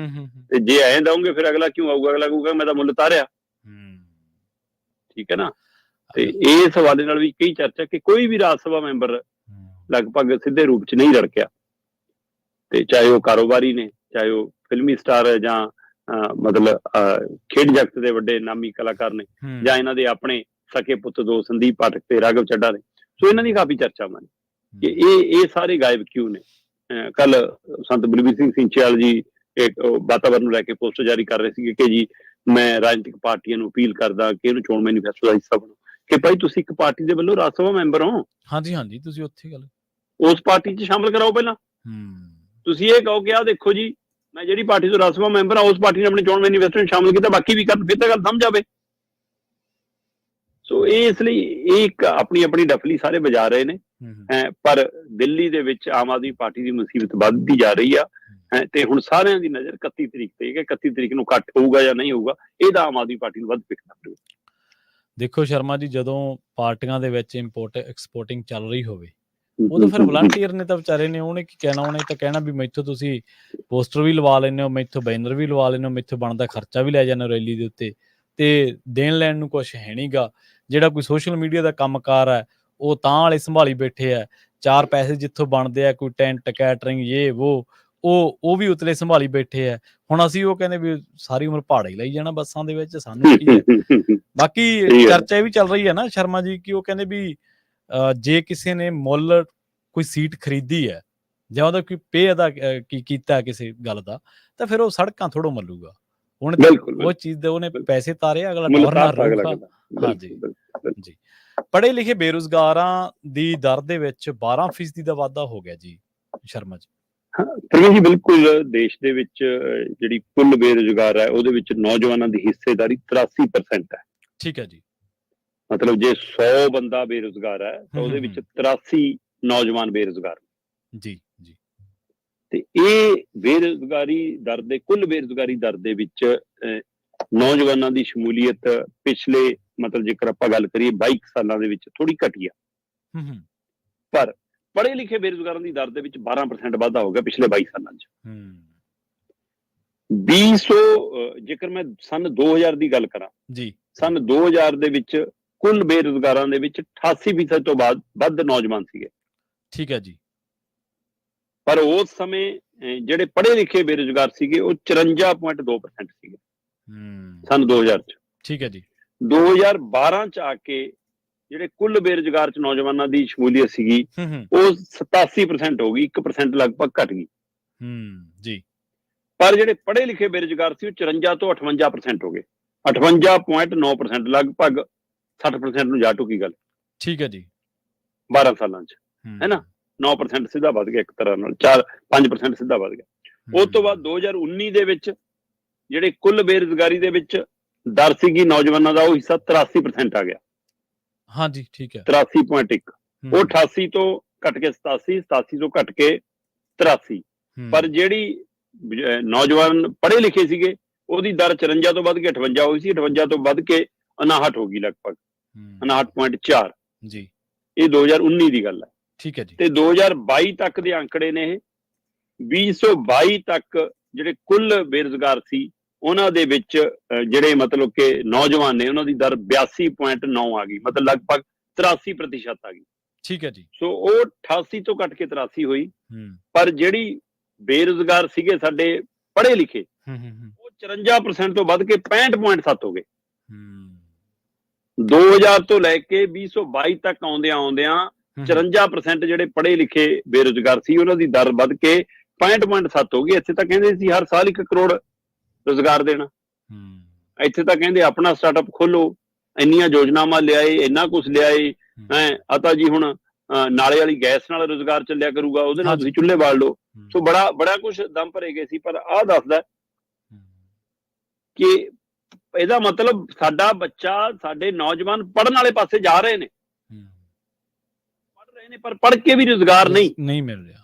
ਤੇ ਜੇ ਐਂ ਦਓਗੇ ਫਿਰ ਅਗਲਾ ਕਿਉਂ ਆਊਗਾ? ਅਗਲਾ ਕਹੂਗਾ ਮੈਂ ਤਾਂ ਮੁੱਲ ਤਾਰਿਆ। ਠੀਕ ਹੈ ਨਾ। ਤੇ ਇਸ ਹਵਾਲੇ ਨਾਲ ਵੀ ਕਈ ਚਰਚਾ ਕਿ ਕੋਈ ਵੀ ਰਾਜ ਸਭਾ ਮੈਂਬਰ ਲਗਭਗ ਸਿੱਧੇ ਰੂਪ 'ਚ ਨਹੀਂ ਰੜਕਿਆ। ਤੇ ਚਾਹੇ ਉਹ ਕਾਰੋਬਾਰੀ ਨੇ, ਚਾਹੇ ਉਹ ਫਿਲਮੀ ਸਟਾਰ ਹੈ, ਜਾਂ ਮਤਲਬ ਖੇਡ ਜਗਤ ਦੇ ਵੱਡੇ ਨਾਮੀ ਕਲਾਕਾਰ ਨੇ, ਜਾਂ ਇਹਨਾਂ ਦੇ ਆਪਣੇ ਸਕੇ ਪੁੱਤ ਦੋ ਸੰਦੀਪ ਪਾਠਕ ਤੇ ਰਾਘਵ ਚੱਡਾ ਨੇ। ਸੋ ਇਹਨਾਂ ਦੀ ਕਾਫੀ ਚਰਚਾ ਹੋਣੀ ਕਿ ਇਹ ਸਾਰੇ ਗਾਇਬ ਕਿਉਂ ਨੇ। ਕੱਲ ਸੰਤ ਬਲਬੀਰ ਸਿੰਘ ਸਿੰਚਿਆਲ ਜੀ ਇੱਕ ਵਾਤਾਵਰਨ ਨੂੰ ਲੈ ਕੇ ਪੋਸਟਰ ਜਾਰੀ ਕਰ ਰਹੇ ਸੀਗੇ ਕਿ ਜੀ ਮੈਂ ਰਾਜਨੀਤਿਕ ਪਾਰਟੀਆਂ ਨੂੰ ਅਪੀਲ ਕਰਦਾ ਕਿ ਇਹਨੂੰ ਚੋਣ ਮੈਨੀਫੈਸਟੋ ਦਾ ਹਿੱਸਾ ਬਣੋ। ਕਿ ਭਾਈ ਤੁਸੀਂ ਇੱਕ ਪਾਰਟੀ ਦੇ ਵੱਲੋਂ ਰਾਜ ਸਭਾ ਮੈਂਬਰ ਹੋ। ਹਾਂਜੀ, ਤੁਸੀਂ ਉੱਥੇ ਗੱਲ ਉਸ ਪਾਰਟੀ 'ਚ ਸ਼ਾਮਲ ਕਰਾਓ ਪਹਿਲਾਂ। ਤੁਸੀਂ ਇਹ ਕਹੋ ਕਿ ਆਹ ਦੇਖੋ ਜੀ ਮੈਂ ਜਿਹੜੀ ਪਾਰਟੀ ਤੋਂ ਰਾਜ ਸਭਾ ਮੈਂਬਰ ਆ, ਉਸ ਪਾਰਟੀ ਨੇ ਆਪਣੀ ਚੋਣ ਮੈਨੀਫੈਸਟੋ ਨੂੰ ਸ਼ਾਮਲ ਕੀਤਾ, ਬਾਕੀ ਵੀ ਕਰਨ, ਫਿਰ ਤਾਂ ਗੱਲ ਸਮਝ ਆਵੇ। ਸੋ ਇਸ ਲਈ ਇਹ ਇੱਕ ਆਪਣੀ ਡਫਲੀ ਸਾਰੇ ਵਜਾ ਰਹੇ ਨੇ। ਪਰ ਦਿੱਲੀ ਦੇ ਵਿੱਚ ਆਮ ਆਦਮੀ ਪਾਰਟੀ ਦੀ ਮੁਸੀਬਤ ਵੱਧਦੀ ਜਾ ਰਹੀ ਆ। ਤੇ ਹੁਣ ਸਾਰਿਆਂ ਦੀ ਨਜ਼ਰ 31 ਤਰੀਕ ਤੇ ਕਿ 31 ਤਰੀਕ ਨੂੰ ਇਕੱਠ ਹੋਊਗਾ ਜਾਂ ਨਹੀਂ ਹੋਊਗਾ, ਇਹਦਾ ਆਮ ਆਦਮੀ ਪਾਰਟੀ ਨੂੰ ਵੱਧ ਫਿਕਰ ਪਊਗਾ। ਦੇਖੋ ਸ਼ਰਮਾ ਜੀ, ਜਦੋਂ ਪਾਰਟੀਆਂ ਦੇ ਵਿੱਚ ਇੰਪੋਰਟ ਐਕਸਪੋਰਟਿੰਗ ਚੱਲ ਰਹੀ ਹੋਵੇ ਉਦੋਂ ਫਿਰ ਵਲੰਟੀਅਰ ਨੇ ਤਾਂ ਵਿਚਾਰੇ ਨੇ ਉਹਨੇ ਕੀ ਕਹਿਣਾ? ਉਹਨੇ ਤਾਂ ਕਹਿਣਾ ਵੀ ਮੈਥੋਂ ਤੁਸੀਂ ਪੋਸਟਰ ਵੀ ਲਵਾ ਲੈਂਦੇ ਹੋ, ਮੈਥੋਂ ਬੈਨਰ ਵੀ ਲਵਾ ਲੈਂਦੇ ਹੋ, ਮੈਥੋਂ ਬਣਦਾ ਖਰਚਾ ਵੀ ਲੈ ਜਾਂਦੇ ਹੋ ਰੈਲੀ ਦੇ ਉੱਤੇ, ਤੇ ਦੇਣ ਲੈਣ ਨੂੰ ਕੁਛ ਹੈ ਨਹੀਂ ਗਾ। ਜਿਹੜਾ ਕੋਈ ਸੋਸ਼ਲ ਮੀਡੀਆ ਦਾ ਕੰਮਕਾਰ ਹੈ ਉਹ ਤਾਂ ਵਾਲੇ ਸੰਭਾਲੀ ਬੈਠੇ ਆ। 4 ਪੈਸੇ ਜਿੱਥੋਂ ਬਣਦੇ ਆ, ਕੋਈ ਟੈਂਟ ਕੈਟਰਿੰਗ ਇਹ ਉਹ ਵੀ ਉਤਲੇ ਸੰਭਾਲੀ ਬੈਠੇ ਆ। ਹੁਣ ਅਸੀਂ ਉਹ ਕਹਿੰਦੇ ਵੀ ਸਾਰੀ ਉਮਰ ਭਾੜਾ ਹੀ ਲਈ ਜਾਣਾ ਬੱਸਾਂ ਦੇ ਵਿੱਚ, ਸਾਨੂੰ ਕੀ ਹੈ। ਬਾਕੀ ਚਰਚਾ ਇਹ ਵੀ ਚੱਲ ਰਹੀ ਹੈ ਨਾ ਸ਼ਰਮਾ ਜੀ ਕਿ ਉਹ ਕਹਿੰਦੇ ਵੀ ਜੇ ਕਿਸੇ ਨੇ ਮੁੱਲ ਕੋਈ ਸੀਟ ਖਰੀਦੀ ਹੈ ਜਾਂ ਉਹਦਾ ਕੋਈ ਪੇ ਅਦਾ ਕੀਤਾ ਕਿਸੇ ਗੱਲ ਦਾ, ਤਾਂ ਫਿਰ ਉਹ ਸੜਕਾਂ ਥੋੜ੍ਹਾ ਮੱਲੂਗਾ। ਉਹਨੇ ਉਹ ਚੀਜ਼ ਦੇ ਉਹਨੇ ਪੈਸੇ ਤਾਰੇ, ਅਗਲਾ ਡੋਰ ਰਹੂਗਾ। ਹਾਂਜੀ ਜੀ। ਪੜ੍ਹੇ ਲਿਖੇ ਬੇਰੁਜ਼ਗਾਰਾਂ ਦੀ ਦਰ ਦੇ ਵਿੱਚ 12% ਦਾ ਵਾਧਾ ਹੋ ਗਿਆ ਜੀ ਸ਼ਰਮਾ ਜੀ। ਪ੍ਰਵੀਨ ਜੀ, ਬਿਲਕੁਲ ਦੇਸ਼ ਦੇ ਵਿੱਚ ਜਿਹੜੀ ਕੁੱਲ ਬੇਰੁਜ਼ਗਾਰ ਹੈ ਉਹਦੇ ਵਿੱਚ ਨੌਜਵਾਨਾਂ ਦੀ ਹਿੱਸੇਦਾਰੀ 83% ਹੈ। ਠੀਕ ਹੈ ਜੀ। ਮਤਲਬ ਜੇ 100 ਬੰਦਾ ਬੇਰੁਜ਼ਗਾਰ ਹੈ ਤਾਂ ਉਹਦੇ ਵਿੱਚ 83 ਨੌਜਵਾਨ ਬੇਰੁਜ਼ਗਾਰ ਜੀ। ਤੇ ਇਹ ਬੇਰੁਜ਼ਗਾਰੀ ਦਰ ਦੇ ਕੁੱਲ ਬੇਰੁਜ਼ਗਾਰੀ ਦਰ ਦੇ ਵਿੱਚ ਨੌਜਵਾਨਾਂ ਦੀ ਸ਼ਮੂਲੀਅਤ ਪਿਛਲੇ ਮਤਲਬ ਜੇਕਰ ਆਪਾਂ ਗੱਲ ਕਰੀਏ 22 ਸਾਲਾਂ ਦੇ ਵਿੱਚ ਥੋੜੀ ਘਟੀ ਆ। ਪਰ ਪੜ੍ਹੇ ਲਿਖੇ ਬੇਰੁਜ਼ਗਾਰਾਂ ਦੀ ਦਰ ਦੇ ਵਿੱਚ 12% ਵਾਧਾ ਹੋ ਗਿਆ ਪਿਛਲੇ 22 ਸਾਲਾਂ 'ਚ। 200 ਜੇਕਰ ਮੈਂ ਸੰਨ 2000 ਦੀ ਗੱਲ ਕਰਾਂ ਜੀ, ਸੰਨ 2000 ਦੇ ਵਿੱਚ ਕੁੱਲ ਬੇਰੁਜ਼ਗਾਰਾਂ ਦੇ ਵਿੱਚ 88% ਤੋਂ ਵੱਧ ਨੌਜਵਾਨ ਸੀਗੇ। ਠੀਕ ਹੈ ਜੀ। ਪਰ ਉਸ ਸਮੇਂ ਜਿਹੜੇ ਪੜ੍ਹੇ ਲਿਖੇ ਬੇਰੁਜ਼ਗਾਰ ਸੀਗੇ ਉਹ 54.2% ਸੀਗੇ ਸੰਨ 2000 'ਚ। ਠੀਕ ਹੈ ਜੀ। 2012 'ਚ ਆ ਕੇ ਜਿਹੜੇ ਕੁੱਲ ਬੇਰੁਜ਼ਗਾਰ 'ਚ ਨੌਜਵਾਨਾਂ ਦੀ ਸ਼ਮੂਲੀਅਤ ਸੀਗੀ ਉਹ 87% ਹੋ ਗਈ, 1% ਲਗਭਗ ਘਟ ਗਈ ਜੀ। ਪਰ ਜਿਹੜੇ ਪੜ੍ਹੇ ਲਿਖੇ ਬੇਰੁਜ਼ਗਾਰ ਸੀ ਉਹ 54 ਤੋਂ 58% ਹੋ ਗਏ। 58.9% ਲਗਭਗ 60% ਨੂੰ ਜਾ ਟੁਕੀ ਗੱਲ ਠੀਕ ਹੈ ਜੀ। 12 ਸਾਲਾਂ 'ਚ, ਹੈ ਨਾ। 9% ਸਿੱਧਾ ਵੱਧ ਗਿਆ ਇੱਕ ਤਰ੍ਹਾਂ ਨਾਲ, 4-5% ਸਿੱਧਾ ਵੱਧ ਗਿਆ। ਉਸ ਤੋਂ ਬਾਅਦ 2019 ਦੇ ਵਿੱਚ ਜਿਹੜੇ ਕੁੱਲ ਬੇਰੁਜ਼ਗਾਰੀ ਦੇ ਵਿੱਚ ਦਰ ਸੀਗੀ ਨੌਜਵਾਨਾਂ ਦਾ, ਉਹ ਹਿੱਸਾ 83% ਆ ਗਿਆ। ਹਾਂਜੀ ਠੀਕ ਹੈ। 83.1 ਉਹ 88 ਤੋਂ ਘਟ ਕੇ 87, 87 ਤੋਂ ਘਟ ਕੇ 83। ਪਰ ਜਿਹੜੀ ਨੌਜਵਾਨ ਪੜ੍ਹੇ ਲਿਖੇ ਸੀਗੇ ਉਹਦੀ ਦਰ 54 ਤੋਂ ਵੱਧ ਕੇ 58 ਹੋਈ ਸੀ, 58 ਤੋਂ ਵੱਧ ਕੇ 59 ਹੋ ਗਈ ਲਗਭਗ 59.4 ਜੀ। ਇਹ 2019 ਦੀ ਗੱਲ ਹੈ। ਠੀਕ ਹੈ ਜੀ। ਤੇ 2022 ਤੱਕ ਦੇ ਅੰਕੜੇ ਨੇ ਇਹ 2022 ਤੱਕ ਜਿਹੜੇ ਕੁੱਲ ਬੇਰੁਜ਼ਗਾਰ ਸੀ ਉਹਨਾਂ ਦੇ ਵਿੱਚ ਜਿਹੜੇ ਮਤਲਬ ਕਿ ਨੌਜਵਾਨ ਨੇ ਉਹਨਾਂ ਦੀ ਦਰ 82.9 ਆ ਗਈ, ਮਤਲਬ ਲਗਭਗ 83% ਆ ਗਈ। ਠੀਕ ਹੈ ਜੀ। ਸੋ ਉਹ 88 ਤੋਂ ਘਟ ਕੇ 83 ਹੋਈ। ਪਰ ਜਿਹੜੀ ਬੇਰੁਜ਼ਗਾਰ ਸੀਗੇ ਸਾਡੇ ਪੜ੍ਹੇ ਲਿਖੇ ਉਹ 54% ਤੋਂ ਵੱਧ ਕੇ 65.7 ਹੋ ਗਏ। 2000 ਤੋਂ ਲੈ ਕੇ 2022 ਤੱਕ ਆਉਂਦਿਆਂ 54% ਜਿਹੜੇ ਪੜ੍ਹੇ ਲਿਖੇ ਬੇਰੁਜ਼ਗਾਰ ਸੀ ਉਹਨਾਂ ਦੀ ਦਰ ਵੱਧ ਕੇ 65.7 ਹੋ ਗਈ। ਇੱਥੇ ਤਾਂ ਕਹਿੰਦੇ ਸੀ ਹਰ ਸਾਲ 1 ਕਰੋੜ ਰੁਜ਼ਗਾਰ ਦੇਣਾ, ਇੱਥੇ ਤਾਂ ਕਹਿੰਦੇ ਆਪਣਾ ਸਟਾਰਟਅਪ ਖੋਲੋ, ਇੰਨੀਆਂ ਯੋਜਨਾਵਾਂ ਲਿਆਏ, ਇੰਨਾ ਕੁਛ ਲਿਆਏ ਹੈ। ਤਾਂ ਜੀ ਹੁਣ ਨਾਲੇ ਵਾਲੀ ਗੈਸ ਨਾਲ ਰੁਜ਼ਗਾਰ ਚੱਲਿਆ ਕਰੂਗਾ, ਉਹਦੇ ਨਾਲ ਤੁਸੀਂ ਚੁੱਲ੍ਹੇ ਬਾਲ ਲਓ। ਸੋ ਬੜਾ ਕੁਛ ਦਮ ਭਰੇ ਗਏ ਸੀ। ਪਰ ਆਹ ਦੱਸਦਾ ਕਿ ਇਹਦਾ ਮਤਲਬ ਸਾਡਾ ਬੱਚਾ, ਸਾਡੇ ਨੌਜਵਾਨ ਪੜ੍ਹਨ ਵਾਲੇ ਪਾਸੇ ਜਾ ਰਹੇ ਨੇ, ਪੜ੍ਹ ਰਹੇ ਨੇ, ਪਰ ਪੜ੍ਹ ਕੇ ਵੀ ਰੁਜ਼ਗਾਰ ਨਹੀਂ ਮਿਲ ਰਿਹਾ।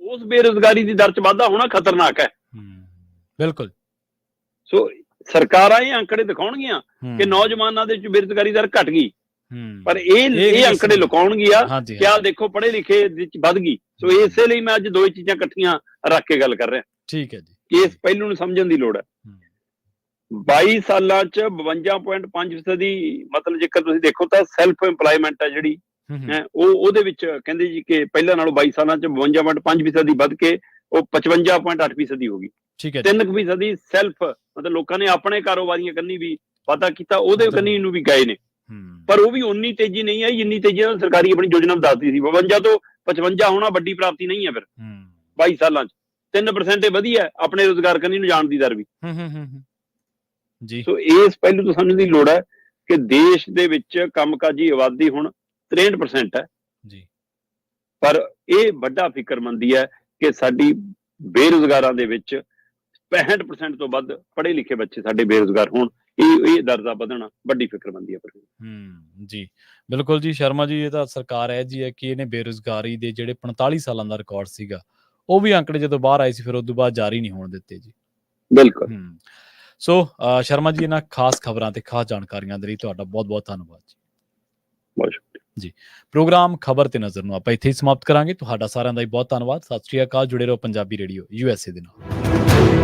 ਉਸ ਬੇਰੁਜ਼ਗਾਰੀ ਦੀ ਦਰ 'ਚ ਵਾਧਾ ਹੋਣਾ ਖਤਰਨਾਕ ਹੈ। ਬਿਲਕੁਲ। ਸੋ ਸਰਕਾਰਾਂ ਇਹ ਅੰਕੜੇ ਦਿਖਾਉਣਗੀਆਂ ਕਿ ਨੌਜਵਾਨਾਂ ਦੇ ਵਿੱਚ ਬੇਰੁਜ਼ਗਾਰੀ ਦਰ ਘਟ ਗਈ, ਪਰ ਇਹ ਅੰਕੜੇ ਲੁਕਾਉਣਗੀਆਂ ਕਿ ਆਹ ਦੇਖੋ ਪੜ੍ਹੇ ਲਿਖੇ ਵਿੱਚ ਵੱਧ ਗਈ। ਸੋ ਇਸੇ ਲਈ ਮੈਂ ਅੱਜ ਦੋ ਚੀਜ਼ਾਂ ਇਕੱਠੀਆਂ ਰੱਖ ਕੇ ਗੱਲ ਕਰ ਰਿਹਾ। ਠੀਕ ਹੈ ਜੀ। ਕਿ ਇਸ ਪਹਿਲੂ ਨੂੰ ਸਮਝਣ ਦੀ ਲੋੜ ਹੈ। 22 ਸਾਲਾਂ 'ਚ 52.5% ਦੀ, ਮਤਲਬ ਜੇਕਰ ਤੁਸੀਂ ਦੇਖੋ ਤਾਂ ਸੈਲਫ ਇੰਪਲਾਇਮੈਂਟ ਹੈ ਜਿਹੜੀ ਉਹਦੇ ਵਿੱਚ ਕਹਿੰਦੇ ਜੀ ਕਿ ਪਹਿਲਾਂ ਨਾਲੋਂ 22 ਸਾਲਾਂ 'ਚ 52.5% ਦੀ ਵੱਧ ਕੇ ਉਹ 55.8% ਹੋ ਗਈ। 3% ਦੀ ਸੈਲਫ, ਮਤਲਬ ਲੋਕਾਂ ਨੇ ਆਪਣੇ ਕਾਰੋਬਾਰੀਆਂ ਕੰਨੀ ਵੀ ਵਾਧਾ ਕੀਤਾ, ਉਹਦੇ ਕੰਨੀ ਨੂੰ ਵੀ ਗਏ ਨੇ। ਪਰ ਉਹ ਵੀ ਉਨੀ ਤੇਜ਼ੀ ਨਹੀਂ ਆਈ ਜਿੰਨੀ ਤੇਜ਼ੀ ਨਾਲ ਸਰਕਾਰੀ ਆਪਣੀ ਯੋਜਨਾ ਦੱਸਦੀ ਸੀ। 52 ਤੋਂ 55 ਹੋਣਾ ਵੱਡੀ ਪ੍ਰਾਪਤੀ ਨਹੀਂ ਹੈ। ਫਿਰ 22 ਸਾਲਾਂ 'ਚ 3% ਇਹ ਵਧੀਆ ਆਪਣੇ ਰੁਜ਼ਗਾਰ ਕੰਨੀ ਨੂੰ ਜਾਣ ਦੀ ਦਰ ਵੀ ਜੀ। ਸੋ ਇਸ ਪਹਿਲੂ ਤੋਂ ਸਮਝਣ ਦੀ ਲੋੜ ਹੈ ਕਿ ਦੇਸ਼ ਦੇ ਵਿੱਚ ਕੰਮਕਾਜੀ ਆਬਾਦੀ ਹੁਣ 63% ਹੈ ਜੀ। ਪਰ ਇਹ ਵੱਡਾ ਫਿਕਰਮੰਦੀ ਹੈ ਕਿ ਸਾਡੀ ਬੇਰੁਜ਼ਗਾਰਾਂ ਦੇ ਵਿੱਚ 65% ਤੋਂ ਵੱਧ ਪੜ੍ਹੇ ਲਿਖੇ ਬੱਚੇ ਸਾਡੇ ਬੇਰੁਜ਼ਗਾਰ ਹੋਣ। ਇਹ ਦਰ ਦਾ ਵਧਣਾ ਵੱਡੀ ਫਿਕਰਮੰਦੀ ਹੈ। ਜੀ ਬਿਲਕੁਲ ਜੀ। ਸ਼ਰਮਾ ਜੀ, ਇਹ ਤਾਂ ਸਰਕਾਰ ਹੈ ਜੀ ਹੈ ਕਿ ਇਹਨੇ ਬੇਰੁਜ਼ਗਾਰੀ ਦੇ ਜਿਹੜੇ 45 ਸਾਲਾਂ ਦਾ ਰਿਕਾਰਡ ਸੀਗਾ ਉਹ ਵੀ ਅੰਕੜੇ ਜਦੋਂ ਬਾਹਰ ਆਏ ਸੀ ਫਿਰ ਉਸ ਤੋਂ ਬਾਅਦ ਜਾਰੀ ਨਹੀਂ ਹੋਣ ਦਿੱਤੇ ਜੀ। ਬਿਲਕੁਲ। ਸੋ ਸ਼ਰਮਾ ਜੀ, ਇਹਨਾਂ ਖਾਸ ਖਬਰਾਂ ਤੇ ਖਾਸ ਜਾਣਕਾਰੀਆਂ ਦੇ ਲਈ ਤੁਹਾਡਾ ਬਹੁਤ ਬਹੁਤ ਧੰਨਵਾਦ ਜੀ। ਬਹੁਤ ਸ਼ੁਕਰੀਆ ਜੀ। ਪ੍ਰੋਗਰਾਮ ਖਬਰ ਤੇ ਨਜ਼ਰ ਨੂੰ ਆਪਾਂ ਇੱਥੇ ਹੀ ਸਮਾਪਤ ਕਰਾਂਗੇ। ਤੁਹਾਡਾ ਸਾਰਿਆਂ ਦਾ ਹੀ ਬਹੁਤ ਧੰਨਵਾਦ। ਸਤਿ ਸ਼੍ਰੀ ਅਕਾਲ। ਜੁੜੇ ਰਹੋ ਪੰਜਾਬੀ ਰੇਡੀਓ USA ਦੇ ਨਾਲ।